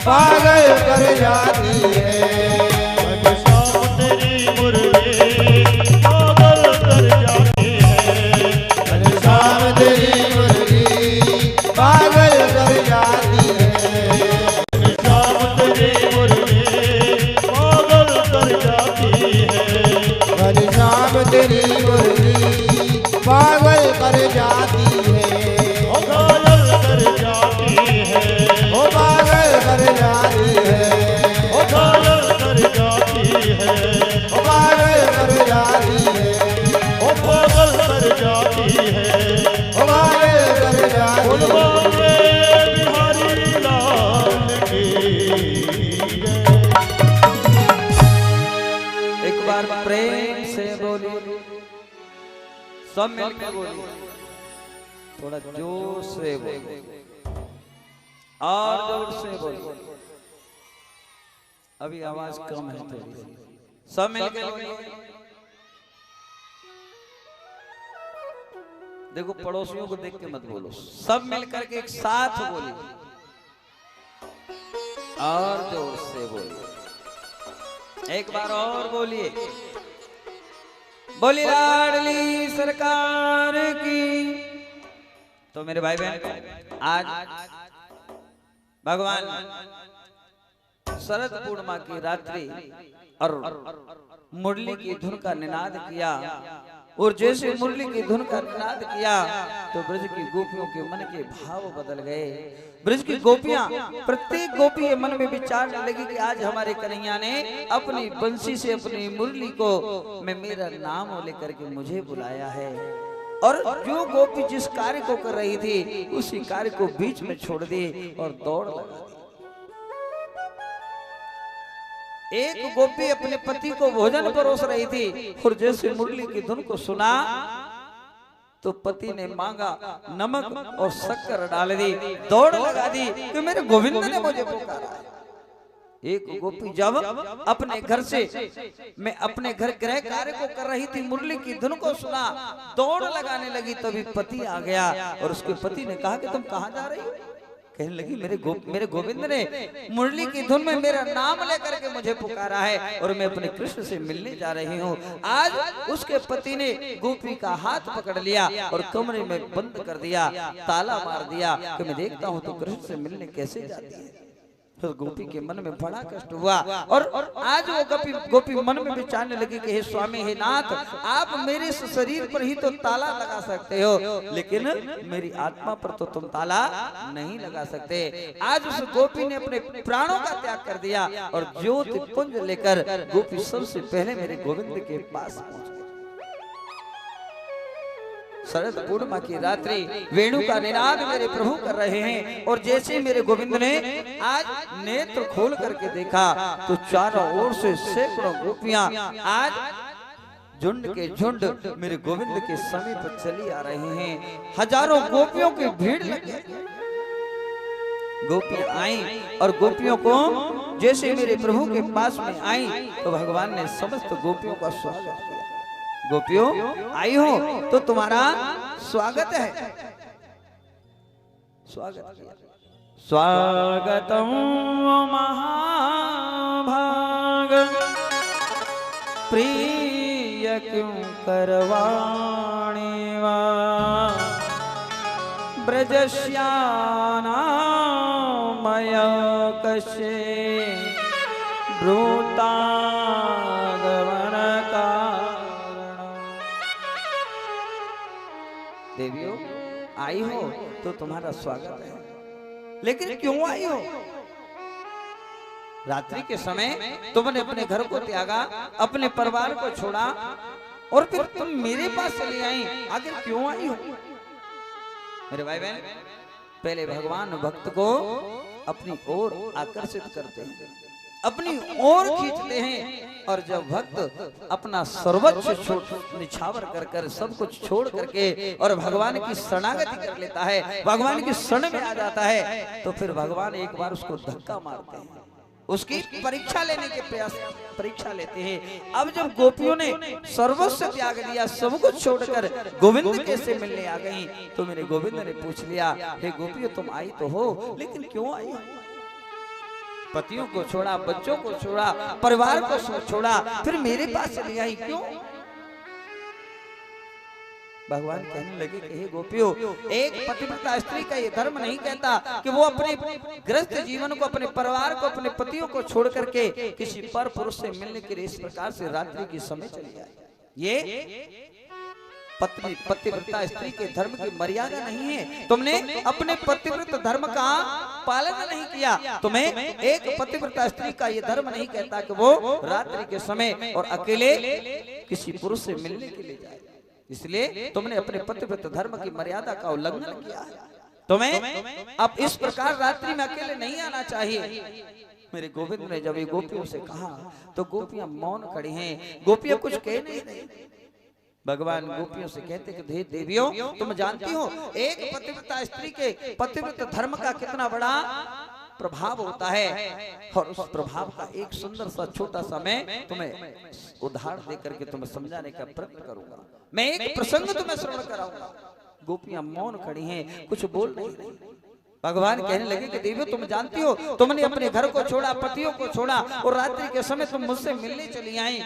पागल कर जाती है। घनश्याम तेरी मुरली पागल कर जाती है। घनश्याम तेरी मुरली पागल कर जाती है। घनश्याम तेरी मुरली पागल कर जाती है। घनश्याम तेरी मुरली पागल कर जाती है। ओ घायल कर जाती है। ओ पागल कर जाती है। ओ घायल कर जाती है। ओ पागल कर जाती है। ओ पागल कर जाती है। ओ पागल कर जाती है। बोले बिहारी लाल की जय। एक बार प्रेम से बोलिए, सब मिलकर बोलिए। थोड़ा जोर से बोलो और जोर से बोलो। अभी आवाज कम है थोड़ी सी। सब मिलकर बोलिए। देखो पड़ोसियों को देख के मत बोलो, सब मिलकर के एक साथ बोलिए और जोर से बोलिए। एक बार और बोलिए। बोली लाडली सरकार की। तो मेरे भाई बहन, आज भगवान शरद पूर्णिमा की रात्रि और मुरली की धुन का निनाद किया, और जैसे मुरली की धुन का निनाद किया तो ब्रज की गोपियों के मन के भाव बदल गए। ब्रज की गोपियां, प्रत्येक गोपी मन में विचारने लगी कि आज हमारे कन्हैया ने अपनी बंसी से अपनी मुरली को मैं मेरा नाम लेकर के मुझे बुलाया है। और जो गोपी जिस कार्य को कर रही थी उसी कार्य को बीच में छोड़ दी और दौड़ लगा दी। एक गोपी अपने पति को भोजन परोस रही थी और जैसे मुरली की धुन को सुना तो पति ने मांगा नमक और शक्कर डाल दी, दौड़ लगा दी कि मेरे गोविंद ने मुझे पुकारा है। एक गोपी जब अपने घर से मैं अपने घर गृह कार्य को कर रही थी, मुरली की धुन को सुना, दौड़ लगाने लगी, तभी पति आ गया और उसके पति ने कहा कि तुम कहां जा रही हो? कहने लगी मेरे गोविंद ने मुरली की धुन में मेरा नाम लेकर के मुझे पुकारा है और मैं अपने कृष्ण से मिलने जा रही हूँ। आज उसके पति ने गोपी का हाथ पकड़ लिया और कमरे में बंद कर दिया, ताला मार दिया कि मैं देखता हूँ तो कृष्ण से मिलने कैसे जाती है। फिर गोपी के मन में बड़ा कष्ट हुआ और आज वो गोपी मन में विचारने लगी कि हे स्वामी, हे नाथ, आप मेरे शरीर पर ही तो ताला लगा सकते हो, लेकिन मेरी आत्मा पर तो तुम ताला नहीं लगा सकते। आज उस गोपी ने अपने प्राणों का त्याग कर दिया और ज्योति पुंज लेकर गोपी सबसे पहले मेरे गोविंद के पास पहुंच। शरद पूर्णिमा की रात्रि वेणु का निनाद मेरे प्रभु कर रहे हैं और जैसे मेरे गोविंद ने आज नेत्र खोल करके देखा तो चारों ओर से सैकड़ों गोपियां आज झुंड के झुंड मेरे गोविंद के समीप चली आ रहे हैं। हजारों गोपियों की भीड़ लगी। गोपियां आई और गोपियों को जैसे मेरे प्रभु के पास में आई तो भगवान ने समस्त गोपियों का स्वागत किया। गोपियों आई हो तो तुम्हारा स्वागत है। स्वागत किया। स्वागतम महाभाग प्रिय क्यों करवाणी वा ब्रजश्याना मय कशे ब्रूतागमन का। देवियों आई हो तो तुम्हारा स्वागत है, लेकिन क्यों आई हो? रात्रि के समय तुमने अपने घर को त्यागा, अपने परिवार को छोड़ा और फिर तुम मेरे पास चली आई, आखिर क्यों आई हो? मेरे भाई बहन, पहले भगवान भक्त को अपनी ओर आकर्षित करते हैं, अपनी ओर खींचते हैं और जब भक्त अपना सर्वस्व निछावर कर कर सब कुछ छोड़ करके और भगवान की शरणागति कर लेता है, भगवान की शरण में आ जाता है, तो फिर भगवान एक बार उसको धक्का मारते हैं, उसकी परीक्षा लेने के परीक्षा लेते हैं। अब जब गोपियों ने सर्वस्व त्याग दिया, सब कुछ छोड़कर गोविंद के से मिलने आ गई, तो मेरे गोविंद ने पूछ लिया, हे गोपियों तुम आई तो हो, लेकिन क्यों आई हो? पतियों को छोड़ा, बच्चों को छोड़ा, परिवार को छोड़ा, फिर मेरे पास चली आई क्यों? भगवान कहने लगे कि हे गोपियों, एक पतिव्रता स्त्री का ये धर्म नहीं कहता कि वो अपने ग्रस्त जीवन को, अपने परिवार को, अपने पतियों को छोड़ करके किसी पर पुरुष से मिलने के लिए इस प्रकार से रात्रि के समय चली जाए। ये पतिव्रता स्त्री के धर्म की मर्यादा नहीं है। तुमने अपने पतिव्रत धर्म का पालन नहीं किया। तुम्हें एक पतिव्रता स्त्री का ये धर्म नहीं कहता कि वो रात्रि के समय और अकेले किसी पुरुष से मिलने के लिए जाए। इसलिए तुमने अपने पतिव्रत धर्म की मर्यादा का उल्लंघन किया है। तुम्हें अब इस प्रकार रात्रि में अकेले नहीं आना चाहिए। मेरे गोविंद ने जब ये गोपियों से कहा तो गोपियां मौन खड़ी हैं, गोपियां कुछ कह नहीं रही। भगवान गोपियों से कहते कि हे देवियों, तुम जानती हो एक पतिव्रता स्त्री के पतिव्रत धर्म का कितना बड़ा प्रभाव होता है, और उस प्रभाव का एक सुंदर सा छोटा सा मैं तुम्हें उदाहरण देकर के तुम्हें समझाने का प्रयत्न करूंगा। मैं एक प्रसंग तुम्हें श्रवण कराऊंगा। गोपियां मौन खड़ी हैं, कुछ बोल नहीं रही। भगवान कहने लगे कि देवियों, तुम जानती हो तुमने अपने घर को छोड़ा, पतियों को छोड़ा, और रात्रि के समय तुम मुझसे मिलने चली आई,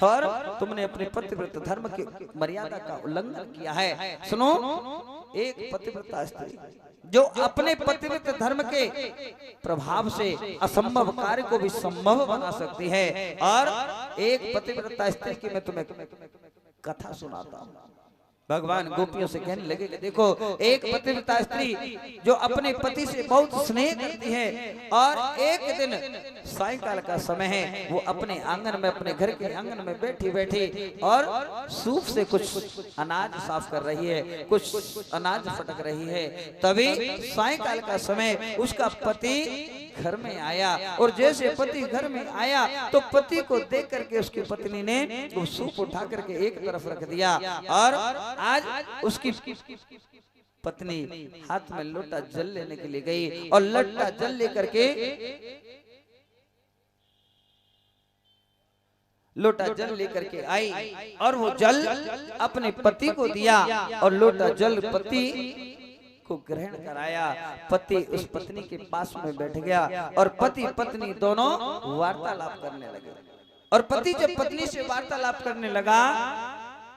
और तुमने अपने पतिव्रत धर्म की मर्यादा का उल्लंघन किया है। सुनो, एक पतिव्रता स्त्री जो अपने पतिव्रत धर्म के प्रभाव से असंभव कार्य को भी संभव बना सकती है, और एक पतिव्रता स्त्री की मैं तुम्हें कथा सुनाता हूँ। भगवान गोपियों से कहने लगे कि देखो, एक पतिव्रता स्त्री जो अपने पति से बहुत स्नेह करती है, और एक दिन सायंकाल का समय है, वो अपने आंगन में, अपने घर के आंगन में बैठी बैठी और सूप से कुछ अनाज साफ कर रही है, कुछ अनाज फटक रही है। तभी सायंकाल का समय उसका पति घर में आया, और जैसे पति घर में आया तो पति को देख करके उसकी पत्नी ने वो सूप उठा करके एक तरफ रख दिया, और आज उसकी पत्नी हाथ में लोटा जल लेने के लिए गई, और लोटा जल लेकर के लोटा जल लेकर के आई, और वो जल अपने पति को दिया, और लोटा जल पति को ग्रहण कराया। पति उस पत्नी के पास में बैठ गया, और पति पत्नी दोनों वार्तालाप करने लगे। और पति जब पत्नी से वार्तालाप करने लगा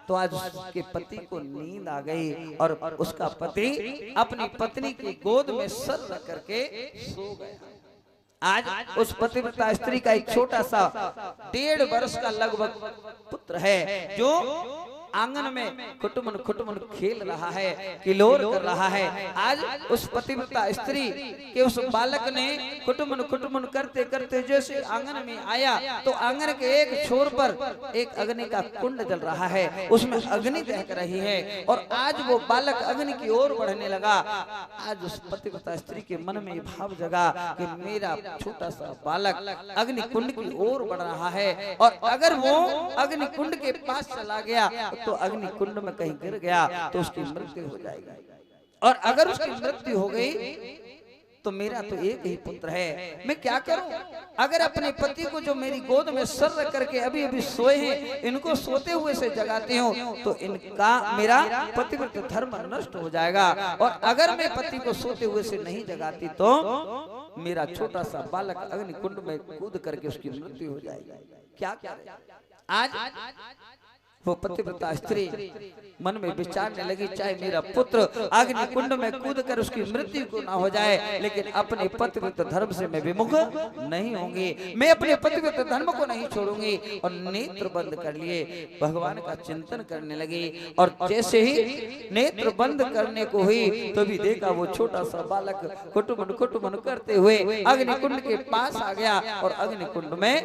तो आज उसके पति को नींद आ गई, और उसका पति अपनी पत्नी की गोद में सर रख करके सो गया। आज उस पतिव्रता स्त्री का एक छोटा सा 1.5 वर्ष का लगभग पुत्र है, जो आंगन में खुटमुन खुटमुन खेल रहा है, किलोर कर रहा है। आज उस पतिव्रता स्त्री के उस बालक ने खुटमुन खुटमुन करते करते जैसे आंगन में आया, तो आंगन के एक छोर पर एक अग्नि का कुंड जल रहा है, उसमें अग्नि दहक रही है, और आज वो बालक अग्नि की ओर बढ़ने लगा। आज उस पतिव्रता स्त्री के मन में भाव जगा कि मेरा छोटा सा बालक अग्नि कुंड की ओर बढ़ रहा है, और अगर वो अग्नि कुंड के पास चला गया तो अग्नि कुंड में कहीं गिर गया तो उसकी मृत्यु हो जाएगी, और अगर उसकी मृत्यु हो गई तो मेरा तो एक ही पुत्र है, मैं क्या करूं? अगर अपने पति को जो मेरी गोद में सर रख करके अभी अभी सोए हैं, इनको सोते हुए से जगाती हूं तो इनका मेरा पतिव्रत धर्म नष्ट हो जाएगा, और अगर मैं पति को सोते हुए से नहीं जगाती तो मेरा छोटा सा बालक अग्नि कुंड में कूद करके उसकी मृत्यु हो जाएगी। क्या करे? आज वो पतिव्रता स्त्री मन में विचारने लगी, चाहे मेरा पुत्र अग्नि कुंड में कूद कर उसकी मृत्यु को ना हो जाए, लेकिन अपने पतिव्रत धर्म से मैं विमुख नहीं होंगी, मैं अपने पतिव्रत धर्म को नहीं छोड़ूंगी। और नेत्र बंद कर लिए भगवान का चिंतन करने लगी, और जैसे ही नेत्र बंद करने को हुई तो भी देखा वो छोटा सा बालक कुटुमन कुटुमन करते हुए अग्नि कुंड के पास आ गया, और अग्नि कुंड में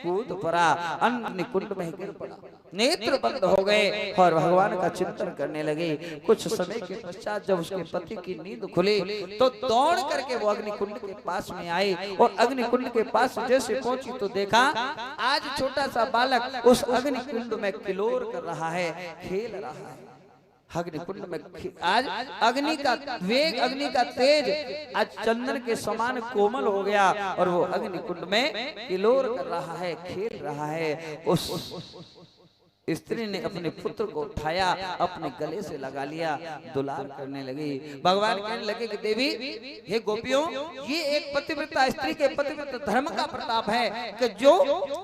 कूद पड़ा, अग्नि कुंड में गिर पड़ा। नेत्र बंद हो गए और भगवान का चिंतन करने लगे। कुछ समय के पश्चात जब उसके पति की नींद खुली तो दौड़ करके वो अग्निकुंड के पास में आई, और अग्निकुंड के पास जैसे पहुंची तो देखा आज छोटा सा बालक उस अग्निकुंड में किलोर कर रहा है, खेल रहा है। अग्निकुंड में आज अग्नि का वेग, अग्नि का तेज आज चंदन के समान कोमल हो गया, और वो अग्निकुंड में किलोर कर रहा है, खेल रहा है। उस स्त्री ने अपने पुत्र को उठाया, अपने गले से लगा लिया, दुलार करने लगी। भगवान कहने लगे कि देवी, हे गोपियों, ये एक पतिव्रता स्त्री के पतिव्रत धर्म का प्रताप है कि जो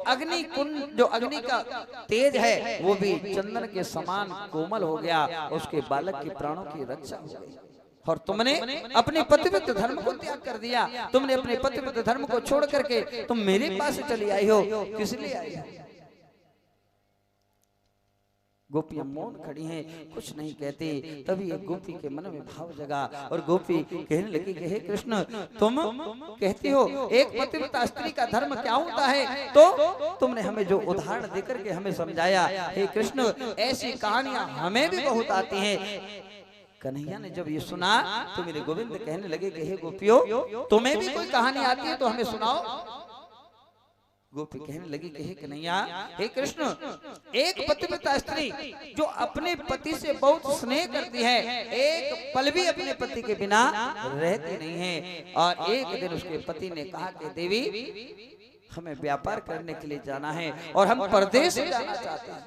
अग्नि कुंड, जो अग्नि का तेज है वो भी चंदन के समान कोमल हो गया, उसके बालक के प्राणों की रक्षा हो गई। और तुमने अपने पतिव्रत धर्म को त्याग कर दिया, तुमने अपने पतिव्रत धर्म को छोड़ करके तुम मेरे पास चली आई हो, किस लिए आई हो? गोपियां मौन खड़ी हैं, कुछ नहीं कहती। तभी एक गोपी के मन में भाव जगा, और गोपी कहने लगी कि हे कृष्ण, तुम कहती हो एक पतिव्रता स्त्री का धर्म क्या होता है, तो तुमने हमें जो उदाहरण देकर के हमें समझाया, हे कृष्ण, ऐसी कहानियां हमें भी बहुत आती हैं। कन्हैया ने जब ये सुना तो मेरे गोविंद कहने लगे कि हे गोपियों, तुम्हें भी कोई कहानी आती है तो हमें सुनाओ। गोपी कहने लगी कि हे कन्हैया, हे कृष्ण, एक पतिव्रता स्त्री जो अपने पति से बहुत स्नेह करती है, एक पल भी अपने पति के बिना रहती नहीं है। और एक दिन उसके पति ने कहा कि देवी, हमें व्यापार करने के लिए जाना है और हम परदेश जाना चाहते हैं।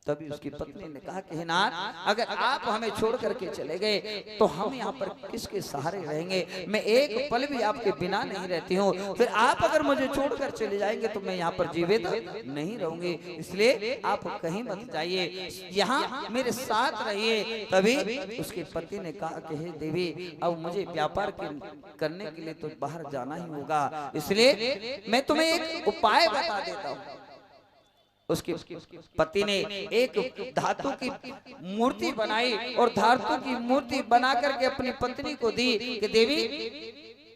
तभी उसकी पत्नी ने कहा कि हे नाथ, अगर आप हमें छोड़ करके चले गए तो हम यहाँ पर किसके सहारे रहेंगे? मैं एक पल भी आपके बिना नहीं रहती हूँ, फिर आप अगर मुझे छोड़कर चले जाएंगे तो मैं यहाँ पर जीवित नहीं रहूंगी, इसलिए आप कहीं मत जाइए, यहाँ मेरे साथ रहिए। तभी उसके पति ने कहा कि हे देवी, अब मुझे व्यापार करने के लिए तो बाहर जाना ही होगा, इसलिए मैं तुम्हें एक उपाय बता देता हूँ। उसके पति ने एक धातु की मूर्ति बनाई और धातु की मूर्ति बना करके अपनी पत्नी को दी कि देवी,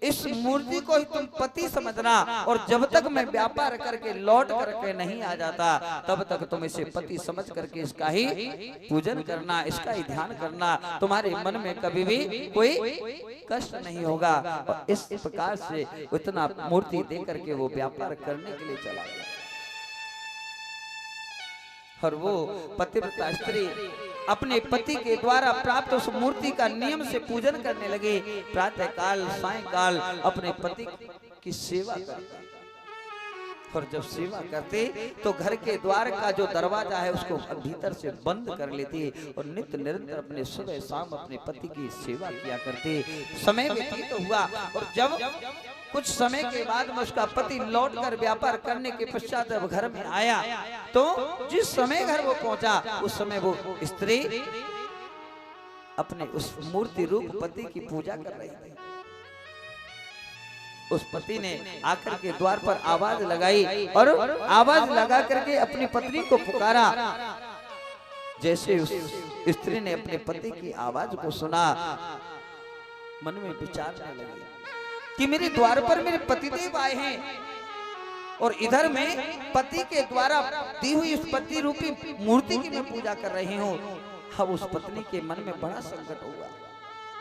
इस मूर्ति को ही तुम पति समझना और जब तक मैं व्यापार करके लौट करके नहीं आ जाता तब तक तुम इसे पति समझ करके इसका ही पूजन करना, इसका ही ध्यान करना, तुम्हारे मन में कभी भी कोई कष्ट नहीं होगा। और इस प्रकार से इतना मूर्ति दे करके वो व्यापार करने के लिए चला गया। और वो पतिव्रता स्त्री अपने पति के द्वारा प्राप्त उस मूर्ति का नियम से पूजन करने लगे। प्रातः काल सायंकाल अपने पति की सेवा करती, और जब सेवा करते तो घर के द्वार का जो दरवाजा है उसको भीतर से बंद कर लेती और नित्य निरंतर अपने सुबह शाम अपने पति की सेवा किया करते। समय व्यतीत हुआ और जब कुछ समय के बाद में उसका पति लौटकर व्यापार करने के पश्चात जब घर में आया तो जिस समय घर वो पहुंचा उस समय वो स्त्री अपने उस मूर्ति रूप पति की पूजा कर रही थी। उस पति ने आकर के द्वार पर आवाज लगाई और आवाज लगा करके अपनी पत्नी को पुकारा। जैसे उस स्त्री ने अपने पति की आवाज को सुना, मन में विचारने लगी कि मेरे द्वार पर मेरे पतिदेव आए हैं और इधर मैं पति के द्वारा दी हुई उस पति रूपी मूर्ति की मैं पूजा कर रही हूँ। अब उस पत्नी के मन में बड़ा संकट हुआ,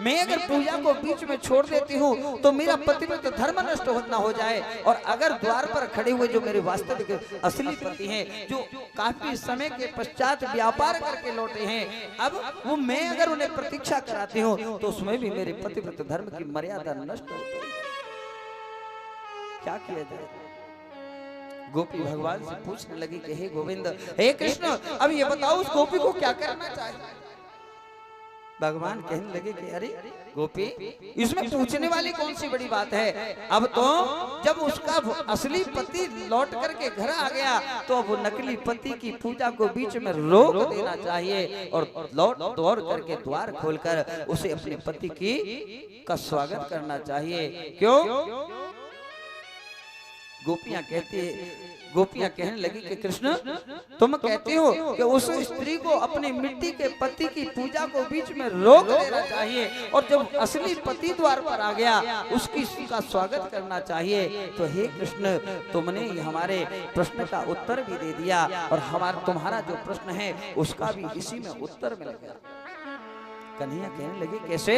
मैं अगर पूजा को बीच में छोड़ देती हूँ तो मेरा पतिव्रत धर्म नष्ट ना हो जाए, और अगर द्वार पर खड़े हुए जो मेरे वास्तविक असली पति हैं, जो काफी समय के पश्चात व्यापार करके लौटे हैं, अब वो मैं अगर उन्हें प्रतीक्षा कराती हूँ तो उसमें भी मेरे पतिव्रत धर्म की मर्यादा नष्ट होती है। क्या किया जाए? गोपी भगवान से पूछने लगी कि हे गोविंद, हे कृष्ण, अब ये बताओ उस गोपी को क्या करना चाहिए? भगवान कहने लगे कि अरे गोपी, इसमें पूछने वाली कौन सी बड़ी बात है? अब तो जब उसका असली पति लौट करके घर आ गया तो अब नकली पति की पूजा को बीच में रोक देना चाहिए और दौड़ करके द्वार खोलकर उसे अपने पति का स्वागत करना चाहिए। क्यों? गोपियां कहने लगी कि कृष्ण, तुम कहते हो कि उस स्त्री को अपनी मिट्टी के पति की पूजा को बीच में रोक देना चाहिए और जब असली पति द्वार पर आ गया उसका स्वागत करना चाहिए। तो हे कृष्ण, तुमने हमारे प्रश्न का उत्तर भी दे दिया और तुम्हारा जो प्रश्न है उसका भी इसी में उत्तर मिल गया। कन्हैया कहने लगे कैसे?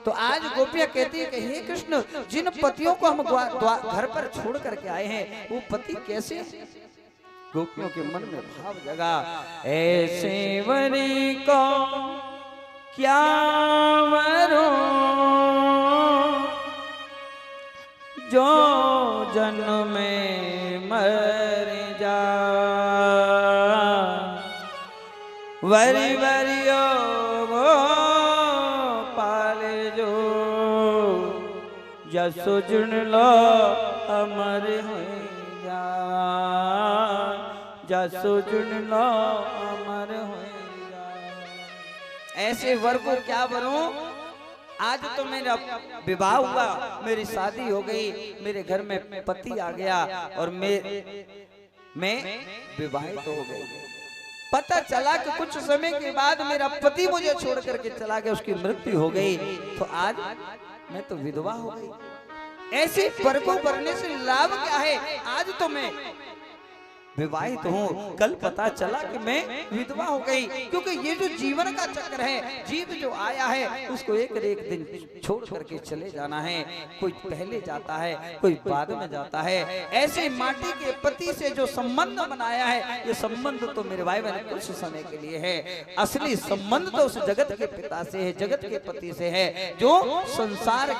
तो आज गोपियां कहती है कि हे कृष्ण, जिन पतियों को हम घर पर छोड़ करके आए हैं वो पति कैसे? गोपियों के मन में भाव जगा, ऐसे वरी को क्या वरो जो जन्म में मर जा, वरी वरियो जसो जुन लो अमर हो जा, जसो जुन लो अमर हो जा। ऐसे वर को क्या वरूं? आज तो मेरा विवाह हुआ, मेरी शादी हो गई, मेरे घर में पति आ गया और मैं विवाहित हो गई। पता चला कि कुछ समय के बाद मेरा पति मुझे छोड़ करके चला गया, उसकी मृत्यु हो गई, तो आज मैं तो विधवा हो गई। ऐसे वर को वरने से लाभ क्या है? आज तो मैं विवाहित हूँ, कल पता चला कि मैं विधवा हो गई। क्योंकि ये जो जीवन का चक्र है, जीव जो आया है उसको एक न एक दिन छोड़ करके चले जाना है। कोई पहले जाता है, कोई बाद में जाता है। ऐसे माटी के पति से जो संबंध बनाया है, ये संबंध तो मेरे भाई बहन कुछ समय के लिए है। असली संबंध तो उस जगत के पिता से है, जगत के पति से है, जो संसार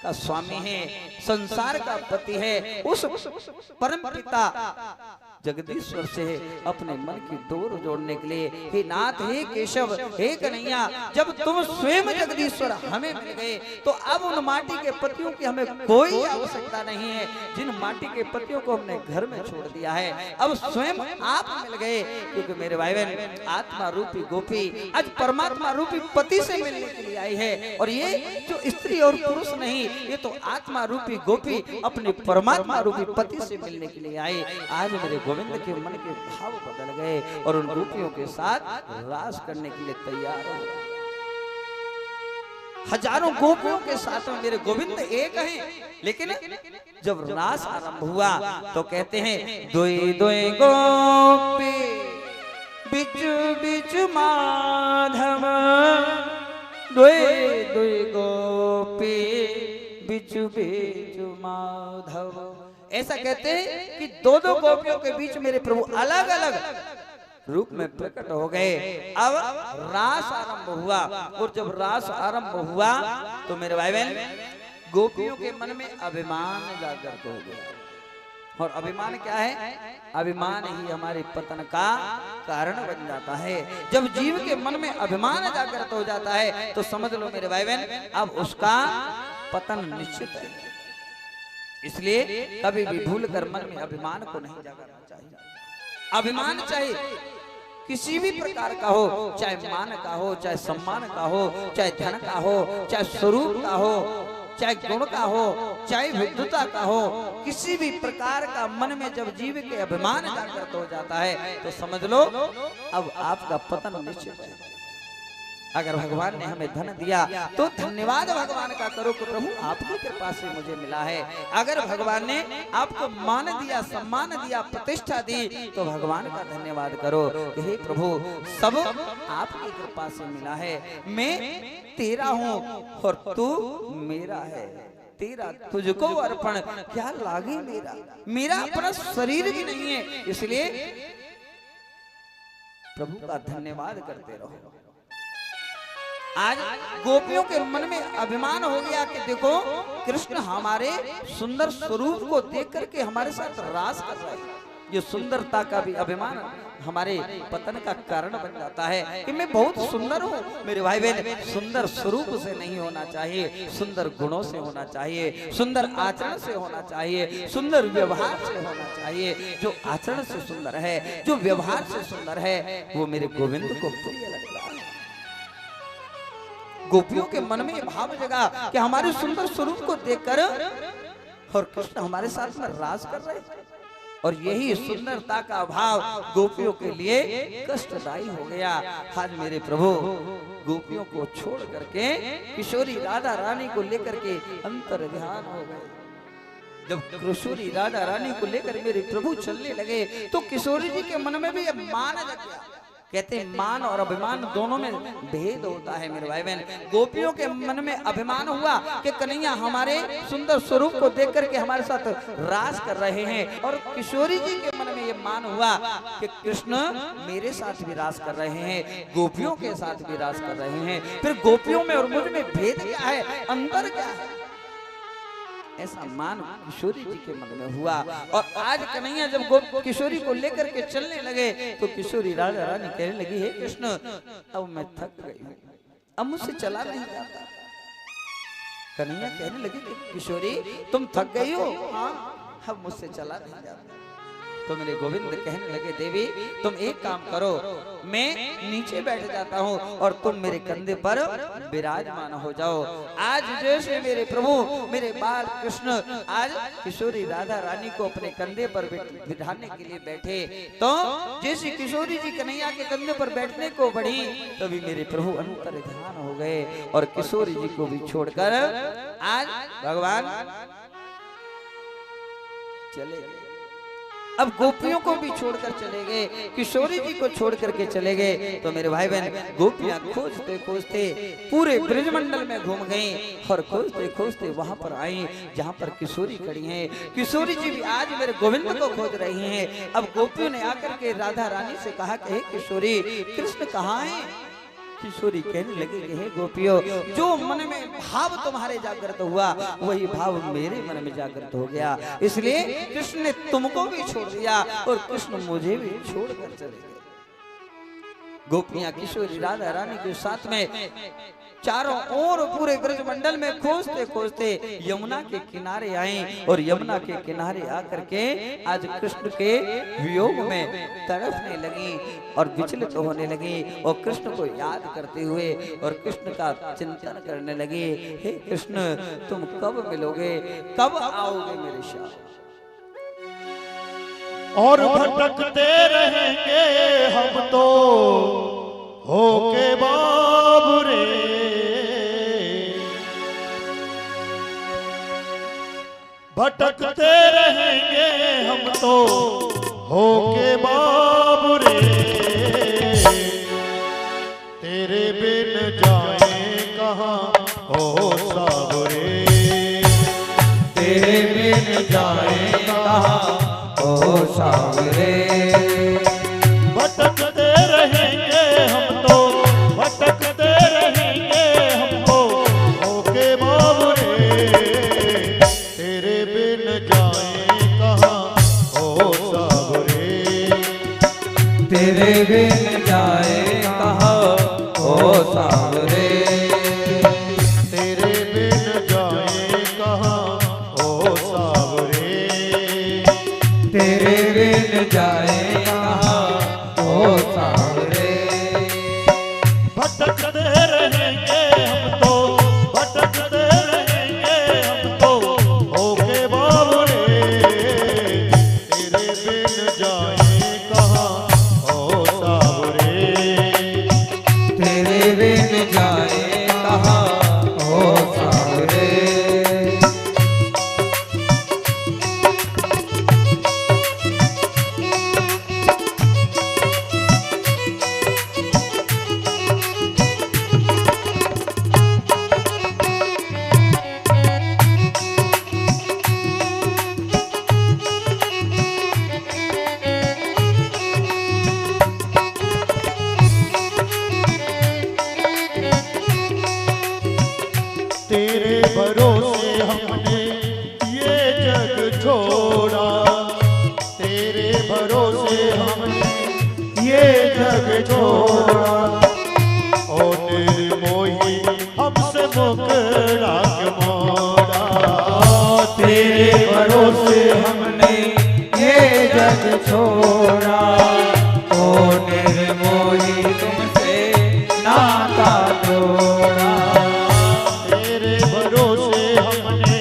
का स्वामी है, संसार का पति है। उस परम पिता जगदीश्वर से अपने मन की डोर जोड़ने के लिए, हे नाथ, हे केशव, हे कन्हैया, जब तुम स्वयं जगदीश्वर हमें मिल गए तो अब उन माटी के पतियों की हमें कोई आवश्यकता नहीं है, जिन माटी के पतियों को हमने घर में छोड़ दिया है। अब स्वयं आप मिल गए। क्योंकि मेरे भाई बहन, आत्मा रूपी गोपी आज परमात्मा रूपी पति से मिलने के लिए आई है। और ये जो स्त्री और पुरुष नहीं, ये तो आत्मा रूपी गोपी अपने परमात्मा रूपी पति से मिलने के लिए आई। आज मेरे गोविंद के मन के भाव बदल गए और उन गोपियों के साथ रास करने के लिए तैयार हो। हजारों गोपियों के साथ में मेरे गोविंद एक हैं, लेकिन जब रास आरंभ हुआ तो कहते हैं, दोई दोई गोपी बिच बिच माधव, दोई दोई गोपी बिच बिच माधव। ऐसा कहते हैं कि दो दो गोपियों के बीच मेरे प्रभु अलग अलग रूप में प्रकट हो गए। अब रास आरंभ हुआ, और जब रास आरंभ हुआ तो मेरे भाई बहन, गोपियों के मन में अभिमान जागृत हो गया। और अभिमान क्या है? अभिमान ही हमारे पतन का कारण बन जाता है। जब जीव के मन में अभिमान जागृत हो जाता है तो समझ लो मेरे भाई बहन, अब उसका पतन निश्चित है। इसलिए कभी भी भूल कर मन में अभिमान को नहीं जगाना चाहिए। अभिमान चाहे किसी भी प्रकार का हो, चाहे मान का हो, चाहे सम्मान का हो, चाहे धन का हो, चाहे स्वरूप का हो, चाहे गुण का हो, चाहे विद्वता का हो, किसी भी प्रकार का मन में जब जीव के अभिमान जागृत हो जाता है तो समझ लो अब आपका पतन निश्चित है। अगर भगवान ने हमें धन दिया तो धन्यवाद भगवान का करो कि प्रभु आपकी कृपा से मुझे मिला है। अगर भगवान ने आपको मान दिया, सम्मान दिया, प्रतिष्ठा दी तो भगवान का धन्यवाद करो कि हे प्रभु सब आपकी कृपा से मिला है। मैं तेरा हूँ और तू मेरा है, तेरा तुझको अर्पण क्या लागे मेरा। मेरा अपना शरीर भी नहीं है, इसलिए प्रभु का धन्यवाद करते रहो। आज गोपियों के मन में अभिमान हो गया कि देखो कृष्ण हमारे सुंदर स्वरूप को देख करके हमारे साथ रास कर रहे हैं। ये सुंदरता का भी अभिमान हमारे पतन का कारण बन जाता है कि मैं बहुत सुंदर हूँ। मेरे भाई बहन, सुंदर स्वरूप से नहीं होना चाहिए, सुंदर गुणों से होना चाहिए, सुंदर आचरण से होना चाहिए, सुंदर व्यवहार से होना चाहिए। जो आचरण से सुंदर है, जो व्यवहार से सुंदर है, वो मेरे गोविंद को प्रिय लगता है। गोपियों के मन में भाव जगा कि हमारे सुंदर स्वरूप को देखकर और कृष्ण हमारे साथ में रास कर रहे हैं। और यही सुंदरता का भाव गोपियों के लिए कष्टदायी हो गया। आज मेरे प्रभु गोपियों को छोड़ करके किशोरी राधा रानी को लेकर के अंतर ध्यान हो गए। जब किशोरी राधा रानी को लेकर मेरे प्रभु चलने लगे तो किशोरी जी के मन में भी मान जग गया। कहते हैं मान और अभिमान दोनों में भेद होता है मेरे भाई बहन। गोपियों के मन में अभिमान हुआ कि कन्हैया हमारे सुंदर स्वरूप को देख करके हमारे साथ रास कर रहे हैं, और किशोरी जी के मन में ये मान हुआ कि कृष्ण मेरे साथ भी रास कर रहे हैं, गोपियों के साथ भी रास कर रहे हैं। फिर गोपियों में और मुझ में भेद क्या है, अंतर क्या है, ऐसा मान किशोरी जी के मन में हुआ। और आज कन्हैया जब किशोरी को लेकर के चलने लगे तो किशोरी राधा रानी कहने लगी, हे कृष्ण अब मैं थक गई हूँ, अब मुझसे चला नहीं जाता। कन्हैया कहने लगे किशोरी तुम थक गई हो? हाँ, अब मुझसे चला नहीं जाता। तो मेरे गोविंद कहने लगे, देवी तुम एक काम करो, मैं नीचे बैठ जाता हूँ और तुम मेरे कंधे पर विराजमान हो जाओ। आज जैसे मेरे प्रभु मेरे बाल कृष्ण आज किशोरी राधा रानी को अपने कंधे पर बिठाने के लिए बैठे, तो जैसे किशोरी जी कन्हैया के कंधे पर बैठने को बढ़ी तभी मेरे प्रभु अंतर ध्यान हो गए और किशोरी जी को भी छोड़कर आज भगवान चले गए। अब गोपियों को भी छोड़कर चले गए, किशोरी जी को छोड़ करके चले गए। तो मेरे भाई बहन गोपियां खोजते खोजते पूरे ब्रजमंडल में घूम गई और खोजते खोजते वहां पर आई जहां पर किशोरी खड़ी हैं। किशोरी जी भी आज मेरे गोविंद को खोज रही हैं। अब गोपियों ने आकर के राधा रानी से कहा कि हे किशोरी, कृष्ण कहाँ है? किशोरी कहने लगी कि हे गोपियों, जो मन में भाव तुम्हारे जागृत हुआ वही भाव मेरे मन में जागृत हो गया, इसलिए कृष्ण ने तुमको भी छोड़ दिया और कृष्ण मुझे भी छोड़कर चले गए। गोपियां किशोरी राधा रानी के साथ में चारों ओर पूरे ब्रजमंडल में खोजते खोजते यमुना के किनारे आई और यमुना के किनारे आकर के आज कृष्ण के वियोग में तड़पने लगी और विचलित होने लगी और कृष्ण को याद करते हुए और कृष्ण का चिंतन करने लगी। हे कृष्ण, तुम कब मिलोगे, कब आओगे मेरे साथ? और भटकते रहेंगे हम तो होके बाबरे, भटकते रहेंगे हम तो होके बाबरे, तेरे बिन जाए कहाँ हो साबरे, तेरे बिन जाए कहाँ ओ सावरे। भटकते रहेंगे हम तो, भटकते रहेंगे हम तो होके बाबरे, तेरे बिन जाए कहाँ हो सावरे, तेरे बिन जाए कहाँ ओ सावरे, तेरे बिन जाए कहाँ हो सावरे, तेरे बिन जाए कहाँ ओ सावरे। भटकते रहेंगे हम तो, भटकते रहेंगे हम तो होके बाबरे, तेरे बिन जाए कहाँ हो सावरे, तेरे बिन जाए कहाँ ओ सावरे। तेरे भरोसे हमने ये जग छोड़ा, तेरे भरोसे हमने ये जग छोड़ा, ओ निर्मोही हमसे मुकरा के मोड़ा, तेरे भरोसे हमने ये जग छोड़ा, ओ निर्मोही तुमसे नाता तोड़ा, तेरे भरोसे हमने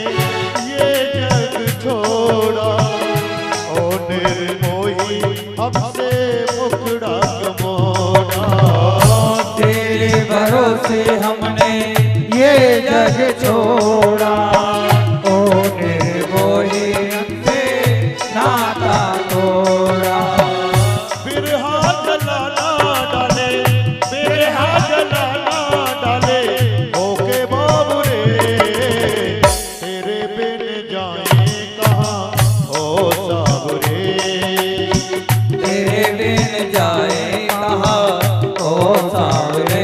ये जग छोड़ा, ओ निर्मोही हमसे मुकरा के मोड़ा, तेरे भरोसे हमने ये जग छोड़ा, ओ निर्मोही हमसे नाता तोड़ा, बिरहा जलाना डाले, बिरहा जलाना डाले होके बाबरे, तेरे बिन जाए कहाँ हो साबरे, तेरे बिन जाए कहाँ ओ सावरे।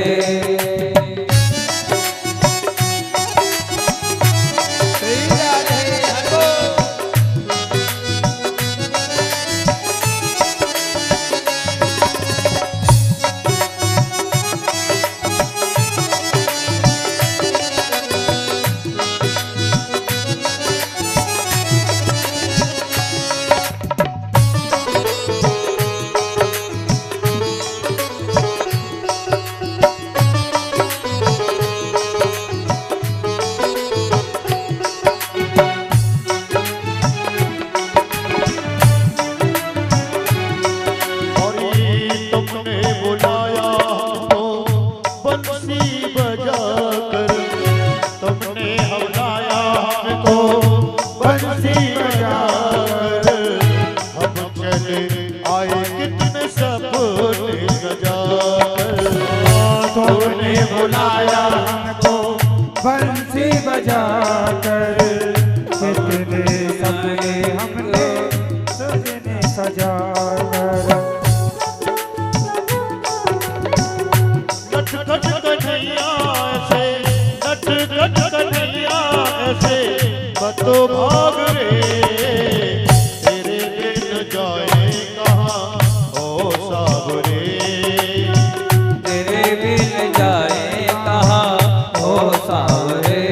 तो भाग रे तेरे बिन जाए कहाँ ओ सावरे तेरे बिन जाए कहाँ ओ सावरे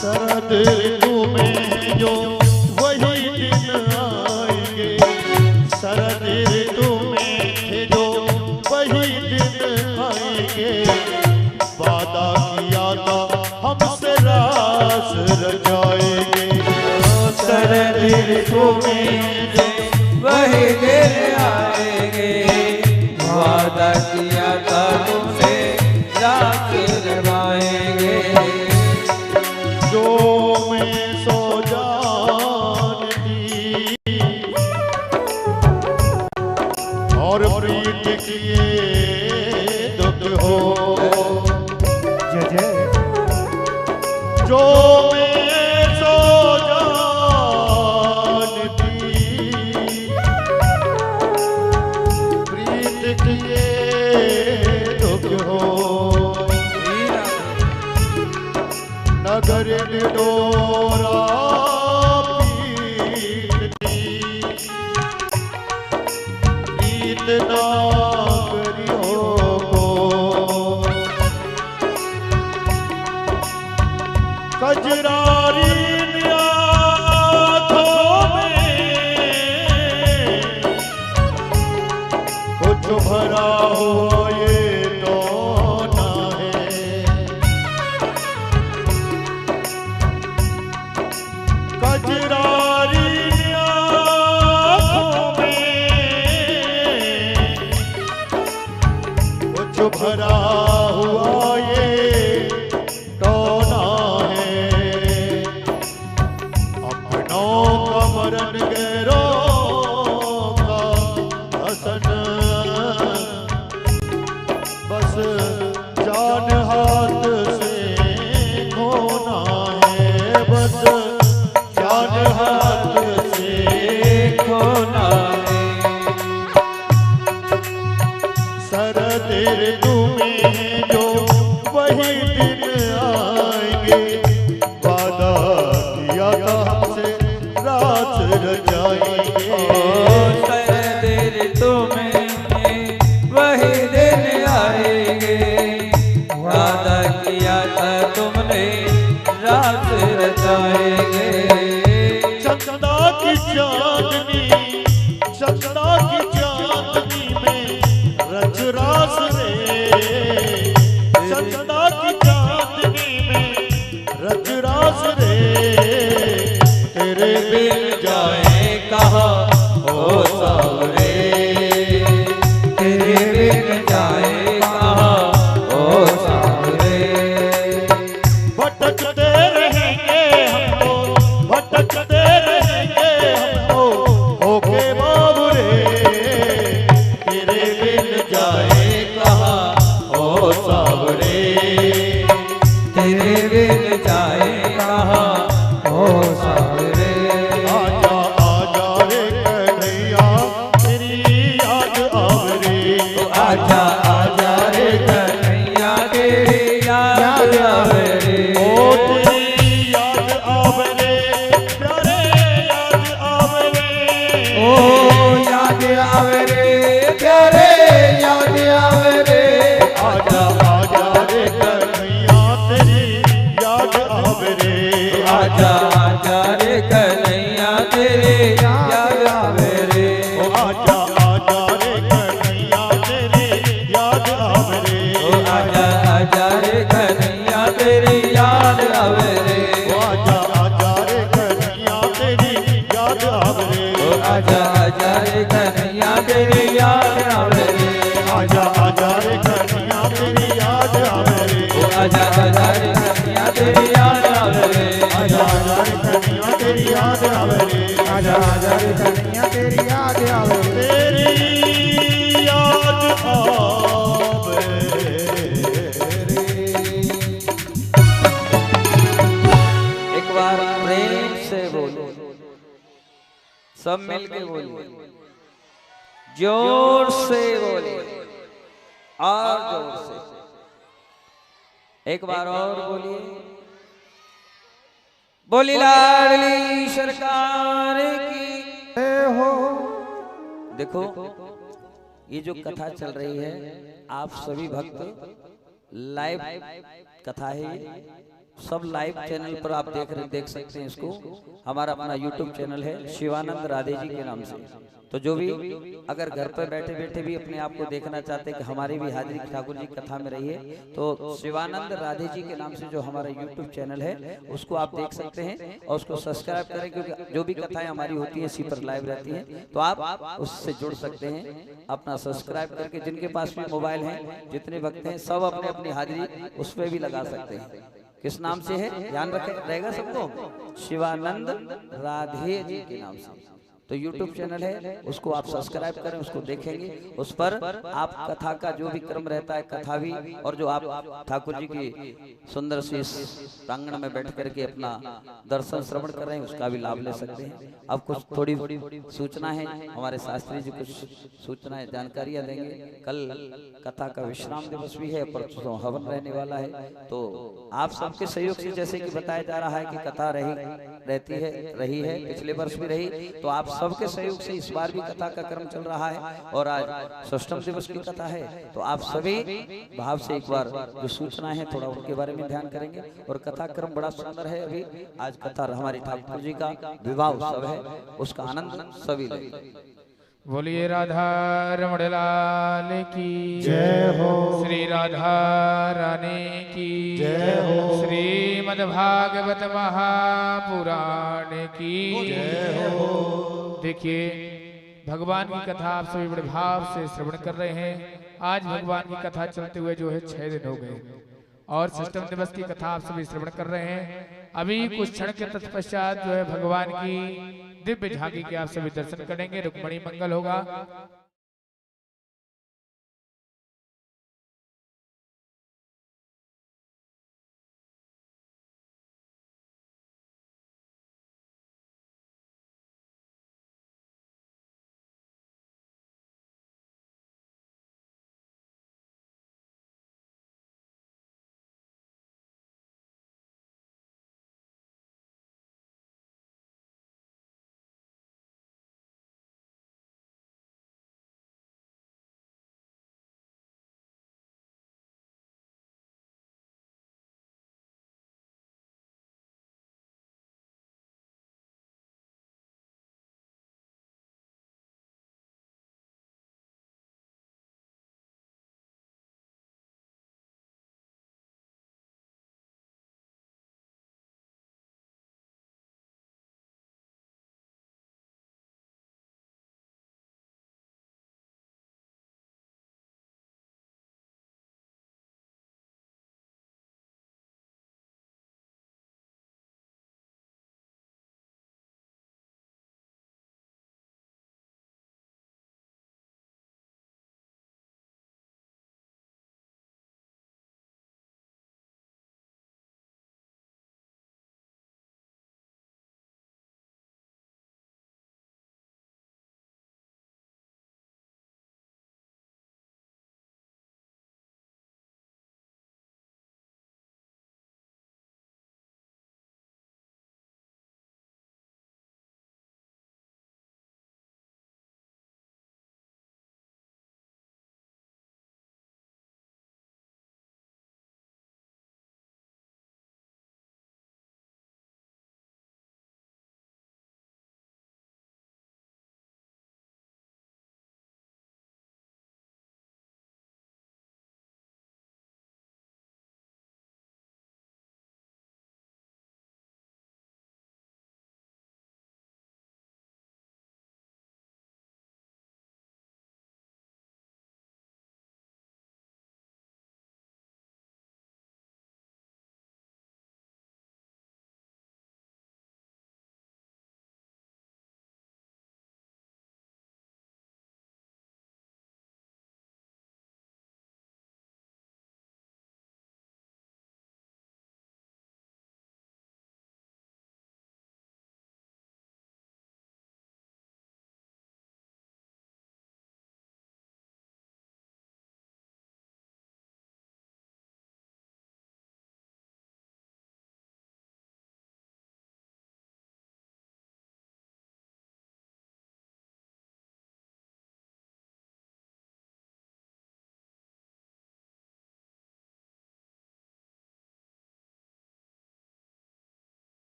शरद ऋतु में जो वही दिन आएंगे शरद ऋतु में जो वही दिन आएंगे वादा किया था हमसे रास रचाएंगे शरद ऋतु में जो वही दिन आएंगे वादा किया था तुमसे रात निभाएंगे जो मैं सो जान दी और प्रीत किए दुख हो जय जय जो मैं सो जान दी प्रीत किए दुख हो नगर डोरा पीत ना करियो को कजरारी आँखों में कुछ भरा हुआ ये तो ना है कजरारी आँखों में कुछ भरा हुआ ये टोना है अपनों का मरण गैरों का हसन बस जान हाथ से खोना है बस जान हाथ से खोना शरद ऋतु में जो वही दिन आएंगे वादा किया था हमसे रात रचाएंगे शरद ऋतु में वही दिन आएंगे वादा किया था तुमने रात रचाएंगे चंदा की चांदनी में रच रास रे चंदा की चांदनी में रच रास रे तेरे बिन जाए कहाँ ओ सावरे तेरे बिन जाए कहाँ ओ सावरे भटकते रहेंगे हम तो भटकते रहेंगे हम तो होके बाबुरे तेरे बिन जाए कहाँ ओ सावरे तेरे बिन जाए कहाँ ओ सावरे आजा आजा रे कन्हैया तेरी याद आवरे आजा आजा रे कन्हैया तेरी याद आवे रे ओ तेरी याद आवरे प्यारे याद आवरे ओ याद आवे रे प्यारे याद आवे रे आजा आजा रे कन्हैया तेरी याद आवरे आजा आजा रे कन्हैया तेरी याद आवे रे ओ आजा आजा रे कन्हैया तेरी याद आवरे ओ आजा आजा रे कन्हैया तेरी याद आवे रे ओ आजा आजा रे कन्हैया तेरी याद आवरे ओ आजा आजा रे कन्हैया तेरी याद आवे राजा रे कन्हैया तेरी याद आवे तेरी याद आवे एक बार प्रेम से बोलो, सब मिलके बोलिए, जोर से बोलिए और जोर से, एक बार और बोलिए, बोली लाडली सरकार की हो। देखो ये जो कथा चल रही है, आप सभी भक्त लाइव कथा है ये, सब लाइव चैनल पर आप देख सकते हैं इसको। हमारा अपना यूट्यूब चैनल है शिवानंद राधे जी के नाम से। तो जो भी अगर घर पर बैठे बैठे भी अपने आप को देखना चाहते हैं कि हमारी भी हाजिरी ठाकुर जी कथा में रही है, तो शिवानंद राधे जी के नाम से जो हमारा यूट्यूब चैनल है उसको आप देख सकते हैं और उसको सब्सक्राइब करें, क्योंकि जो भी कथाएं हमारी होती है इसी पर लाइव रहती हैं, तो आप उससे जुड़ सकते हैं अपना सब्सक्राइब करके। जिनके पास भी मोबाइल है, जितने भक्त हैं, सब अपने अपनी हाजिरी उस पर भी लगा सकते हैं। किस नाम से है ध्यान रखे रहेगा सबको, शिवानंद राधे जी के नाम से। तो YouTube चैनल है, उसको आप सब्सक्राइब करें, उसको देखेंगे, उस पर आप कथा का जो भी क्रम रहता है, कथा भी, और जो आप ठाकुर जी की सुंदर सी प्रांगण में बैठ करके अपना दर्शन श्रवण कर रहे हैं, उसका भी लाभ ले सकते हैं। अब कुछ थोड़ी सूचना है, हमारे शास्त्री जी कुछ सूचनाएं जानकारियां देंगे। कल कथा का विश्राम दिवस भी है, परसों हवन रहने वाला है, तो आप सबके सहयोग से, जैसे कि बताया जा रहा है कि कथा रही है, पिछले वर्ष भी रही, तो आप सबके सहयोग से इस बार भी कथा का क्रम चल रहा है और आज षष्ठम दिवस की कथा है। तो आप सभी भाव से एक बार जो सूचना है थोड़ा उनके बारे में ध्यान करेंगे। और कथा क्रम बड़ा सुंदर है। अभी आज कथा हमारी ठाकुर जी का विवाह उत्सव है, उसका आनंद सभी लें। बोलिए राधा रमण लाल की जय हो। श्री राधा रानी की जय हो। श्रीमद् भागवत महापुराण की जय हो। देखिए भगवान की कथा आप सभी बड़े भाव से श्रवण कर रहे हैं। आज भगवान की कथा चलते हुए जो है 6 दिन हो गए और षष्ठम दिवस की कथा आप सभी श्रवण कर रहे हैं। अभी कुछ क्षण के तत्पश्चात जो है भगवान की दिव्य झांकी के आप सभी दर्शन करेंगे। रुक्मणी मंगल होगा।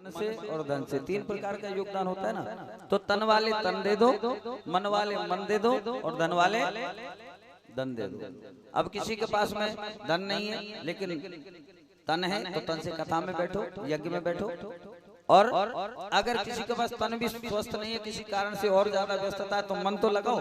मन से और धन से 3 प्रकार का योगदान होता है ना। तो तन वाले तन दे दो, मन वाले मन दे दो और धन वाले धन दे दो। अब किसी के पास में धन नहीं है लेकिन तन है तो तन से कथा में बैठो, यज्ञ में बैठो। और अगर किसी के पास तन भी स्वस्थ नहीं है, किसी कारण से और ज्यादा व्यस्तता है, तो मन तो लगाओ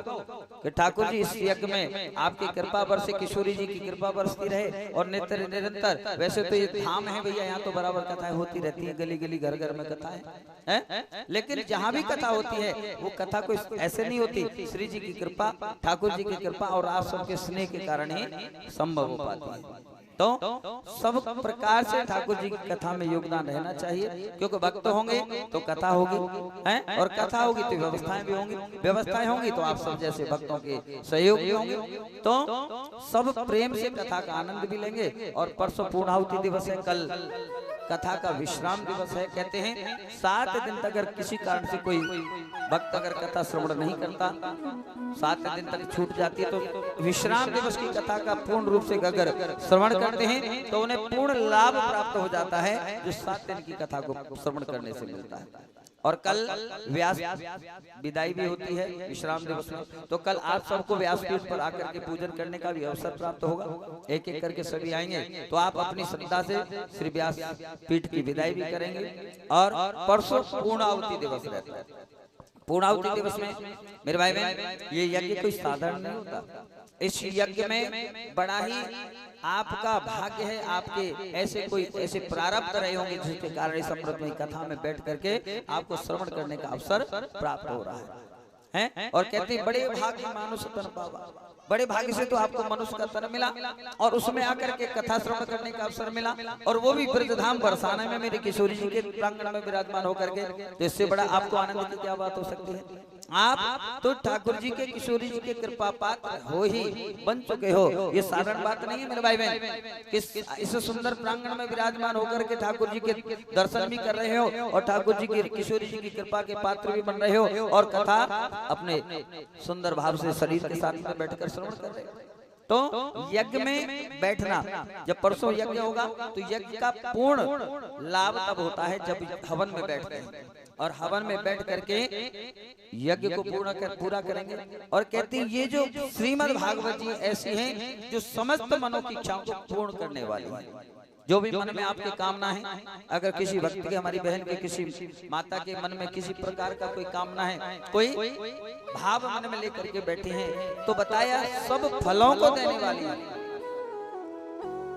कि ठाकुर जी इस यज्ञ में आपकी कृपा बरसे, किशोरी जी की कृपा बरसती रहे और निरंतर। वैसे तो ये धाम है भैया, यहाँ तो बराबर कथाएं होती रहती है, गली गली घर घर में कथाएं हैं। लेकिन जहाँ भी कथा होती है वो कथा कोई ऐसे नहीं होती, श्री जी की कृपा, ठाकुर जी की कृपा और आप सबके स्नेह के कारण ही संभव हो पाती है। तो सब प्रकार से ठाकुर जी की कथा में योगदान रहना चाहिए, क्योंकि भक्त होंगे तो कथा होगी हैं, और कथा होगी तो व्यवस्थाएं भी होंगी, व्यवस्थाएं होंगी तो आप सब जैसे भक्तों के सहयोग भी होंगे। तो सब प्रेम से कथा का आनंद भी लेंगे। और परसों पूर्णाहुति दिवस है, कल कथा का विश्राम दिवस है। कहते हैं 7 दिन तक अगर किसी कारण से कोई भक्त अगर कथा श्रवण नहीं करता, 7 दिन तक छूट जाती है, तो विश्राम दिवस की कथा का पूर्ण रूप से अगर श्रवण करते हैं तो उन्हें पूर्ण लाभ प्राप्त हो जाता है, जो 7 दिन की कथा को श्रवण करने से मिलता है। और कल व्यास विदाई भी होती है विश्राम दिवस में, तो कल आप सबको व्यासपीठ पर आकर के पूजन करने का भी अवसर प्राप्त होगा। एक एक करके सभी आएंगे, तो आप अपनी श्रद्धा से श्री व्यास पीठ की विदाई भी करेंगे। और परसों पूर्णाहुति दिवस रहता है। पूर्णाहुति दिवस में मेरे भाई बहन, ये यज्ञ कोई साधारण नहीं होता। इस यज्ञ में बड़ा ही आपका भाग्य है, आपके ऐसे प्रारब्ध रहे होंगे जिसके कारण इस अमृतमयी कथा में बैठ करके आपको श्रवण करने का अवसर प्राप्त हो रहा है। और कहते हैं बड़े भाग्य मानुष तन पावा, बड़े भाग्य से तो आपको मनुष्य का तन मिला और उसमें आकर के कथा श्रवण करने का अवसर मिला, और वो भी ब्रजधाम बरसाने में मेरे किशोरी जी के प्रांगण में विराजमान होकर के। तो इससे बड़ा आपको आनंद की क्या बात हो सकती है। आप तो ठाकुर जी के किशोरी जी के कृपा पात्र हो ही बन चुके हो, ये साधारण बात नहीं है मेरे भाई बहन। इस सुंदर प्रांगण में विराजमान होकर के ठाकुर जी के दर्शन भी कर रहे हो और ठाकुर जी की किशोरी जी की कृपा के पात्र भी बन रहे हो, और कथा अपने सुंदर भाव से शरीर के साथ में बैठकर श्रवण कर रहे हो। तो यज्ञ में बैठना, जब परसों यज्ञ होगा तो यज्ञ का पूर्ण लाभ तब होता है जब हवन में बैठते हैं, और हवन में बैठ करके यज्ञ को पूरा करेंगे। और कहते हैं ये जो श्रीमद् भागवत जी ऐसी हैं जो समस्त मनों की इच्छाओं को पूर्ण करने वाली है। जो भी मन में आपकी कामना है, अगर किसी भक्त के, हमारी बहन के, किसी माता के मन में किसी प्रकार का कोई कामना है, कोई भाव मन में लेकर के बैठे हैं, तो बताया सब फलों को देने वाली है।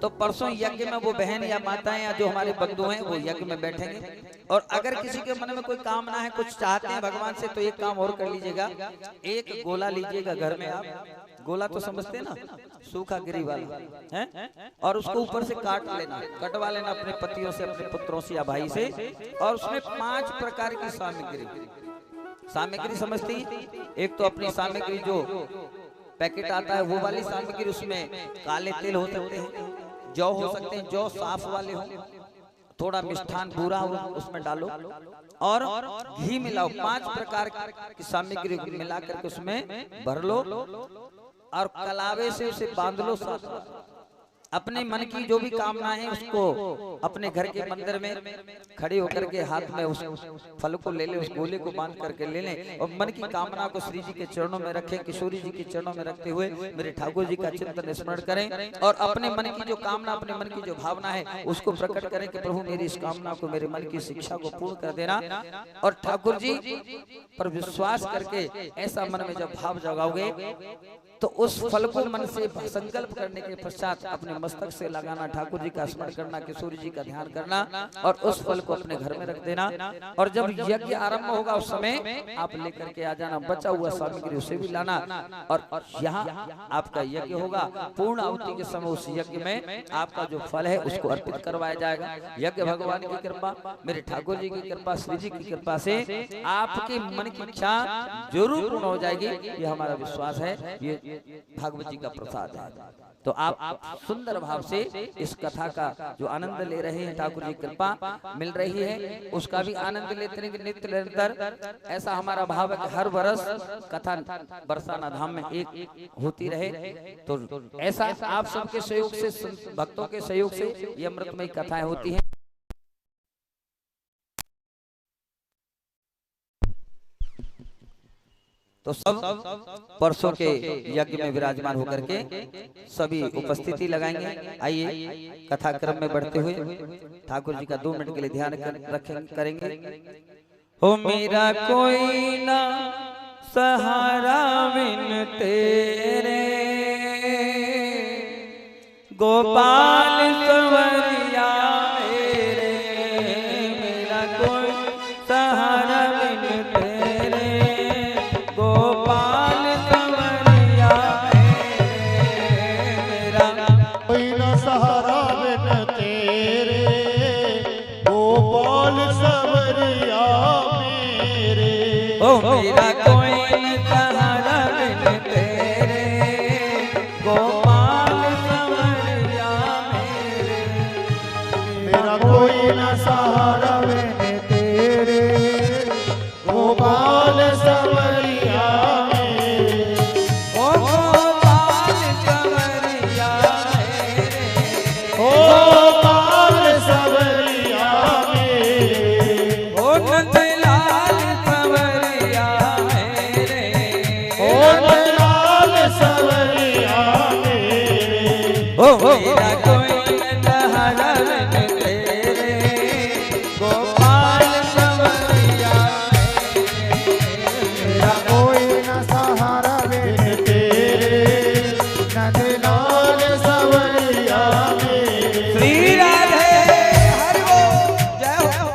तो परसों यज्ञ में वो बहन या माताएं या जो हमारे बंधु हैं वो यज्ञ में बैठेंगे। और अगर किसी के मन में कोई कामना है, कुछ चाहते हैं भगवान से, तो एक काम और कर लीजिएगा, एक गोला लीजिएगा घर में। आप गोला तो समझते हैं ना, सूखा गिरी वाला है, और उसको ऊपर से काट लेना, कटवा लेना अपने पतियों से, अपने पुत्रों से या भाई से, और उसमें 5 प्रकार की सामग्री समझती। एक तो अपनी सामग्री जो पैकेट आता है वो वाली सामग्री, उसमें काले तिल हो सकते हैं, जौ हो सकते हैं, जौ साफ वाले हो, थोड़ा मिष्ठान भूरा हो उसमें डालो, और घी मिलाओ। 5 प्रकार की सामग्री मिला करके उसमें भर लो और कलावे से उसे बांध लो। साथ अपने मन की जो भी कामना है उसको अपने घर के मंदिर में खड़े होकर के हाथ में उस फल को ले ले, उस गोले को बांध करके ले लें, और मन की कामना को श्री जी के चरणों में रखें, किशोरी जी के चरणों में रखते हुए मेरे ठाकुर जी का चिंतन स्मरण करें, और अपने मन की जो कामना, अपने मन की जो भावना है उसको प्रकट करें कि प्रभु मेरी इस कामना को, मेरे मन की शिक्षा को पूर्ण कर देना। और ठाकुर जी पर विश्वास करके ऐसा मन में जब भाव जगाओगे तो उस फल को मन से संकल्प करने के पश्चात अपने मस्तक से लगाना, ठाकुर जी का स्मरण करना, किशोरी जी का ध्यान करना, और उस फल को अपने घर में रख देना। और जब यज्ञ आरंभ होगा उस समय आप लेकर के आ जाना, बचा हुआ सामग्री उसे भी लाना, और यहाँ आपका यज्ञ होगा। पूर्ण आहुति के समय उस यज्ञ में आपका जो फल है उसको अर्पित करवाया जाएगा। यज्ञ भगवान की कृपा, मेरे ठाकुर जी की कृपा, श्री जी की कृपा से आपके मन की इच्छा जरूर पूर्ण हो जाएगी, ये हमारा विश्वास है, ये भागवत जी का प्रसाद है। तो आप सुंदर भाव से इस कथा का जो आनंद ले रहे हैं, ठाकुर जी कृपा मिल रही है, उसका भी आनंद लेते हैं नित्य निरंतर। ऐसा हमारा भाव है कि हर वर्ष कथा बरसाना धाम में एक होती रहे। तो ऐसा आप सबके सहयोग से, भक्तों के सहयोग से ये अमृतमयी कथाएं होती हैं। तो सब परसों के यज्ञ में विराजमान होकर के सभी उपस्थिति लगाएंगे। आइए कथा क्रम में बढ़ते हुए ठाकुर जी का 2 मिनट के लिए ध्यान करेंगे। हो मेरा कोई ना सहारा बिन तेरे, गोपाल संवरिया मेरे, मेरा कोई सहारा बिन तेरे, गोपाल संवरिया मेरे, मेरा कोई न सहारा बिन तेरे, गोपाल संवरिया मेरे। ओ मेरा कोई न सहारा बिन तेरे, गोपाल संवरिया मेरे, मेरा कोई न सहारा बिन तेरे, गोपाल संवरिया मेरे। ओ गोपाल संवरिया मेरे, गोपाल संवरिया मेरे। ओ नंदलाल संवरिया मेरे, गोपाल संवरिया मेरे। ओ मेरा कोई न सहारा बिन तेरे, गोपाल संवरिया मेरा कोई न सहारा बिन तेरे, नंदलाल संवरिया मेरे। श्री राधे हरि बोल जय हो।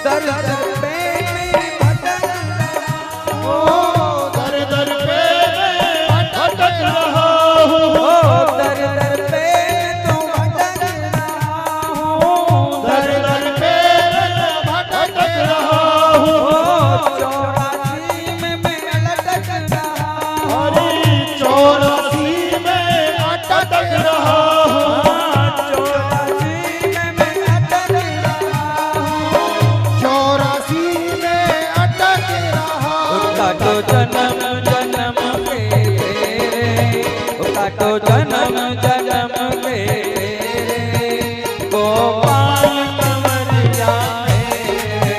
दर दर पे मैं भटक रहा हूँ, दर दर पे मैं भटक रहा हूँ। दर दर पे तू भटक रहा हूँ, दर दर पे मैं भटक रहा हूँ। 84 में मैं लटक रहा हूँ, हरी 84 में अटक रहा हूँ। 84 में मैं अटक रहा हूँ। 84 में अटक रहा हूँ। काटो जन्म जन्म के तेरे, काटो जन्म जन्म के तेरे, गोपाल संवरिया मेरे,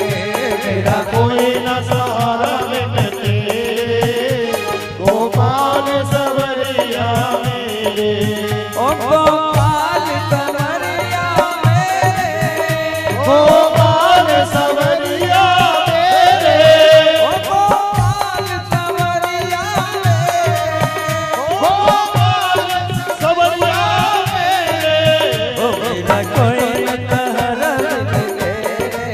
मेरा कोई न सहारा बिन तेरे, गोपाल संवरिया मेरे। ओ गोपाल संवरिया मेरे, गोपाल संवरिया मेरे। ओ गोपाल संवरिया मेरे, गोपाल संवरिया मेरे। ओ मेरा कोई न सहारा बिन तेरे,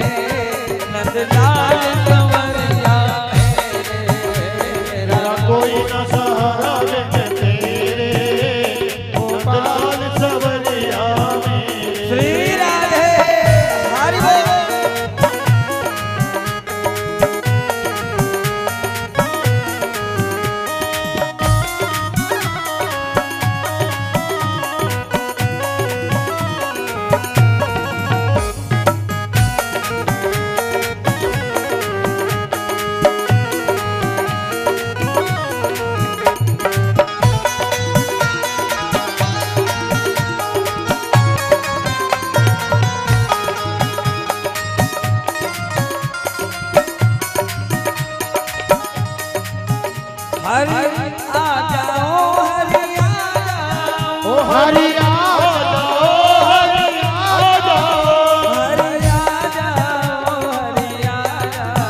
नंदलाल संवरिया मेरे, मेरा कोई न सहारा बिन तेरे, गोपाल संवरिया मेरे। श्री राधे हरि बोल। हरि आ जाओ, हरि आ जाओ, ओ हरि आ जाओ, हरि आ जाओ। हरि आ जाओ, हरि आ जाओ,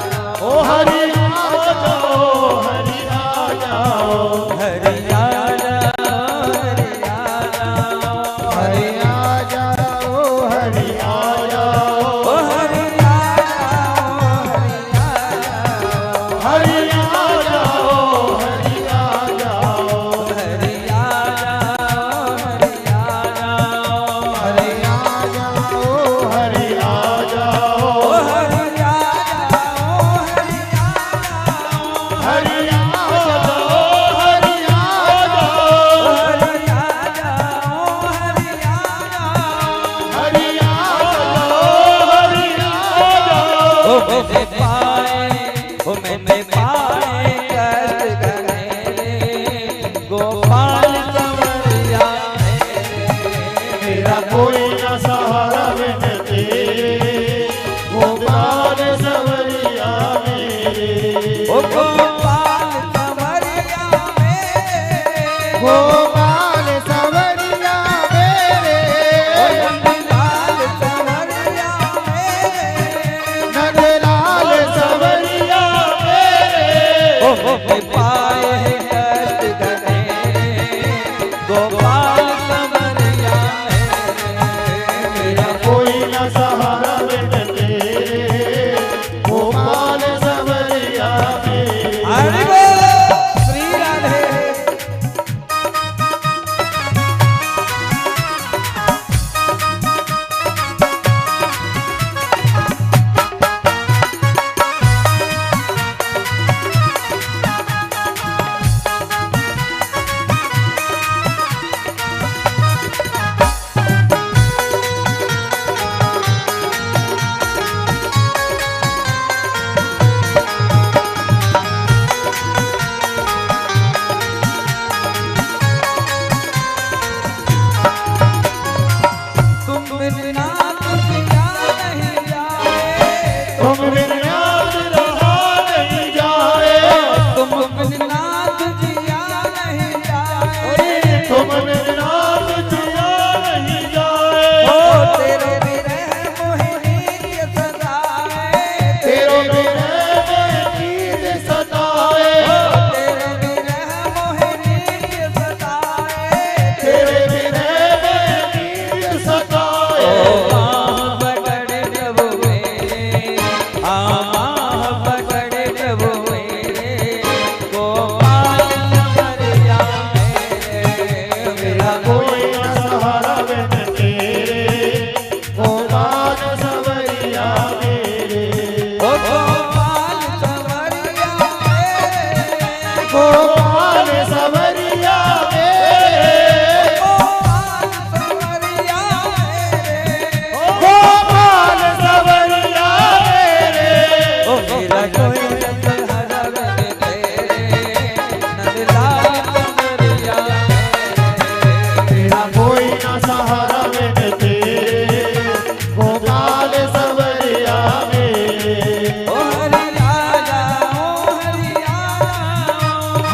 ओ हरि आ जाओ, हरि आ जाओ। हरि आ जाओ, हरि आ जाओ, हरि आ जाओ, हरि आ जाओ। ओ हरि आ जाओ, हरि आ जाओ, हरि आ जाओ, हरि आ जाओ।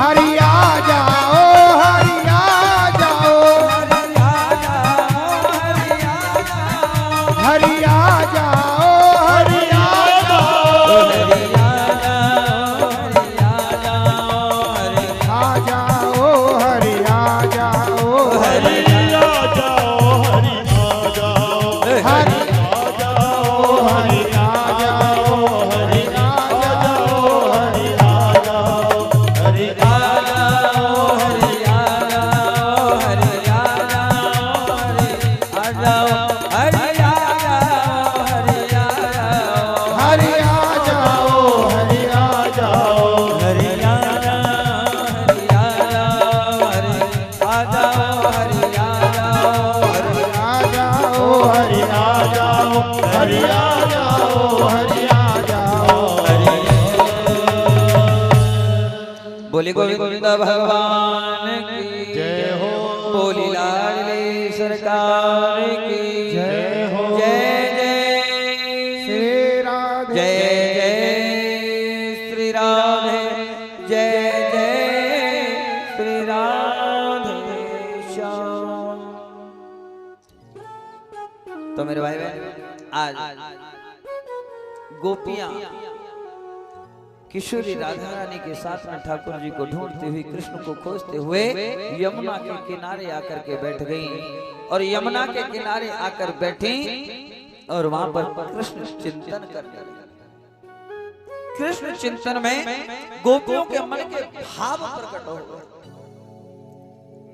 हरिया जाओ हरिया जाओ हरिया जाओ हरिया जाओ आ जाओ हरिया जाओ हरिया जाओ हरिया जाओ हरिया जाओ हरिया जाओ हरिया जाओ हरिया जाओ हरिया हरिया जाओ हरिया जाओ हरिया जाओ हरिया जाओ हरिया जाओ हरिया जाओ बोली गोविंद भगवान की जय हो। बोली लाडली सरकार की जय हो। जय जय श्री राधे जय जय श्री राधे जय जय श्री राधे श्याम। तो मेरे भाई बहन आज गोपियां किशोरी राधा रानी के साथ में ठाकुर जी को ढूंढती हुई कृष्ण को खोजते हुए यमुना के किनारे आकर के बैठ गई और यमुना के किनारे आकर बैठी और वहां पर कृष्ण चिंतन करने लगी। कृष्ण चिंतन में गोपियों के मन के भाव प्रकट हो गए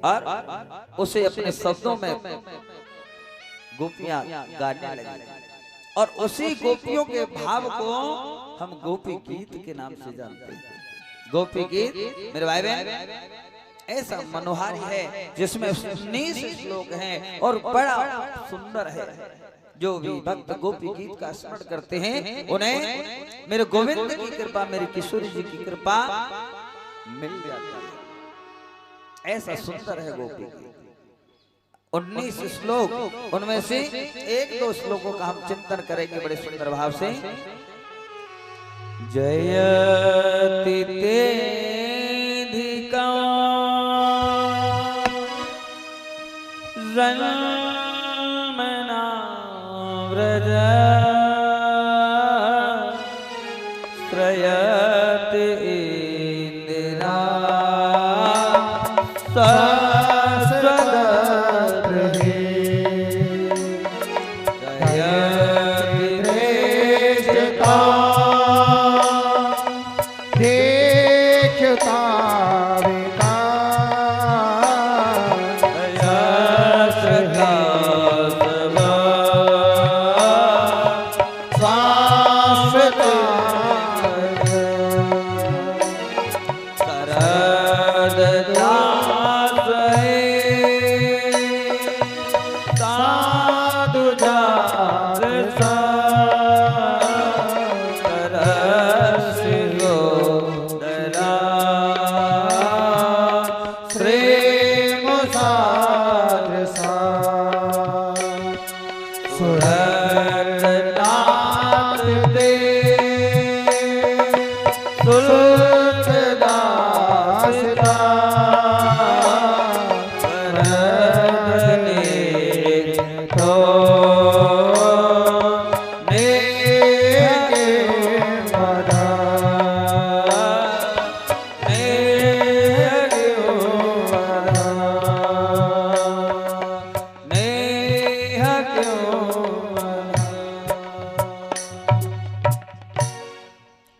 और उसे अपने शब्दों में गोपियां गाने लगी और उसी गोपियों के भाव को हम गोपी गीत के नाम से जानते हैं। गोपी गीत मेरे भाई बहन ऐसा मनोहारी है जिसमें 19 श्लोक हैं और बड़ा सुंदर है। जो भी भक्त गोपी गीत का स्मरण करते हैं उन्हें मेरे गोविंद की कृपा, मेरी किशोरी जी की कृपा मिल जाती है। ऐसा सुंदर है गोपी गीत। 19 श्लोक, उनमें से 1-2 श्लोकों का हम चिंतन करेंगे बड़े सुंदर भाव से। जयति तेधिका रमना व्रज त्रयति इंदिरा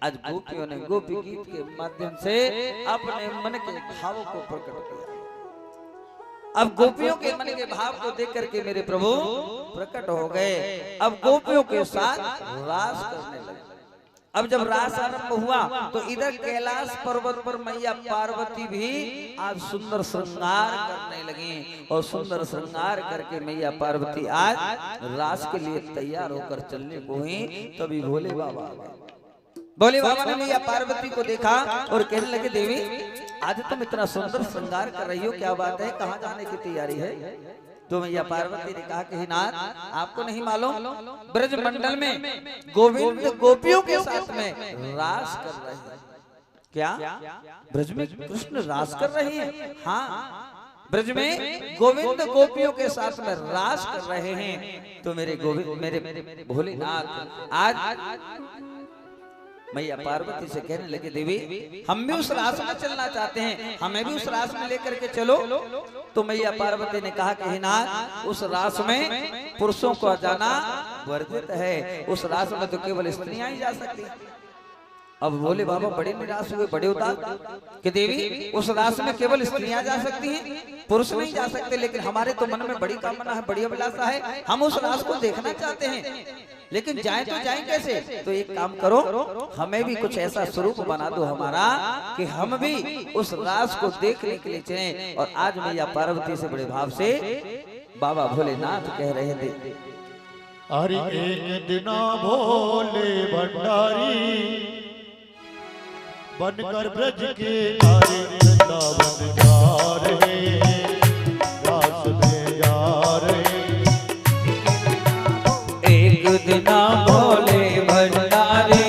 आज गोपियों ने गोपी गीत के माध्यम से अपने मन के भावों को प्रकट किया। अब गोपियों के मन के भाव को देख करके मेरे प्रभु प्रकट हो गए। अब गोपियों के साथ रास करने लगे। अब जब रास आरंभ हुआ तो इधर कैलाश पर्वत पर मैया पार्वती भी आज सुंदर श्रृंगार करने लगी और सुंदर श्रृंगार करके मैया पार्वती आज रास के लिए तैयार होकर चलने को हुई। तभी भोले बाबा ने मैया पार्वती को देखा और कहने लगे, देवी आज तुम इतना सुंदर श्रृंगार कर रही हो, क्या बात है, कहाँ जाने की तैयारी है? तो मैया पार्वती ने कहा कि नाथ, आपको नहीं मालूम ब्रज मंडल में गोविंद गोपियों के साथ में रास कर रहे हैं। क्या ब्रज में कृष्ण रास कर रहे हैं? हाँ, ब्रज में गोविंद गोपियों के साथ में रास कर रहे हैं। तो मेरे गोविंद, मेरे भोलेनाथ आज मैया पार्वती से कहने लगे, देवी हम भी उस रास में चलना चाहते हैं, हमें भी उस रास में लेकर के चलो। तो मैया पार्वती ने कहा कि हे नाथ, उस रास में पुरुषों को जाना वर्जित है, उस रास में तो केवल स्त्रियां ही जा सकती हैं। अब बोले बाबा बड़े निराश हुए, बड़े उदास कि देवी उस रास में केवल स्त्रियां जा सकती हैं, पुरुष नहीं जा सकते। लेकिन हमारे तो मन में बड़ी कामना है, बड़ी अभिलाषा है, हम उस रास को देखना चाहते हैं, लेकिन जाए तो जाए कैसे? तो एक काम करो, हमें भी कुछ ऐसा स्वरूप बना दो हमारा कि हम भी उस रास को देखने के लिए चले। और आज मैया पार्वती से बड़े भाव से बाबा भोलेनाथ कह रहे थे, अरे एक दिना भोले भंडारी बनकर ब्रज के नारे वृंदावन जा रहे हैं, रास में जा रहे। एक दिना भोले भंडारी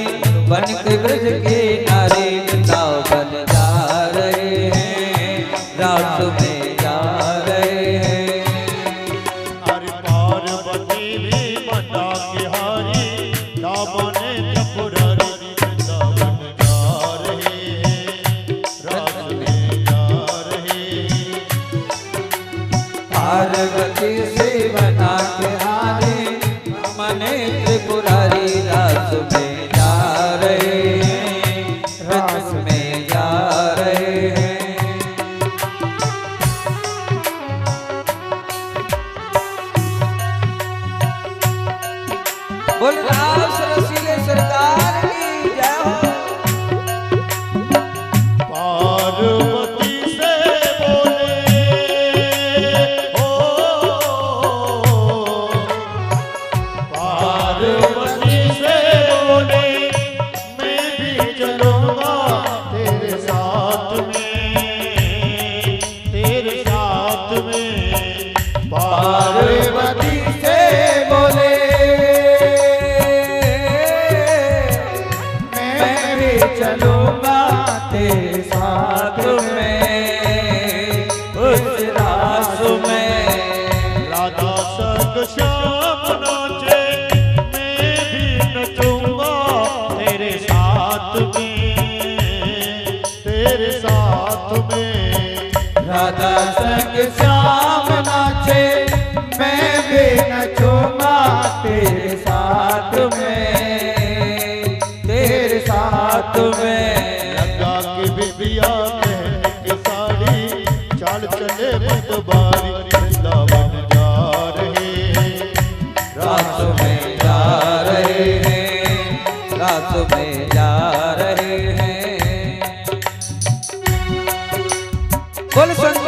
बनकर ब्रज के नारे वृंदावन जा रहे हैं, रास में जा रहे हैं। अरे पार्वती भी बना के हारी, दामने त्रिपुरारी वृंदावन जा रहे हैं, रास में जा रहे। पार्वती से बना के हारे, मने त्रिपुरारी रास में जा रहे हैं, रास में जा रहे हैं। बोल रास रसीले सरकार की जय हो। पार्वती से बोले हो, पार्वती से बोले मैं भी चलूंगा तेरे साथ में, तेरे साथ में। पार्वती से बोले मैं भी चलूंगा तेरे साथ में, उस रास में। राधा संग श्याम नाचे मैं भी नचूंगा तेरे साथ में, तेरे साथ में। राधा संग श्याम नाचे मैं भी नचूंगा तेरे साथ में, तेरे साथ में। लगा के बिबिया पहन के साड़ी, चाल चले मतबारी वृंदावन जा रहे हैं, रात में जा रहे हैं, रात में जा रहे हैं। बोल संग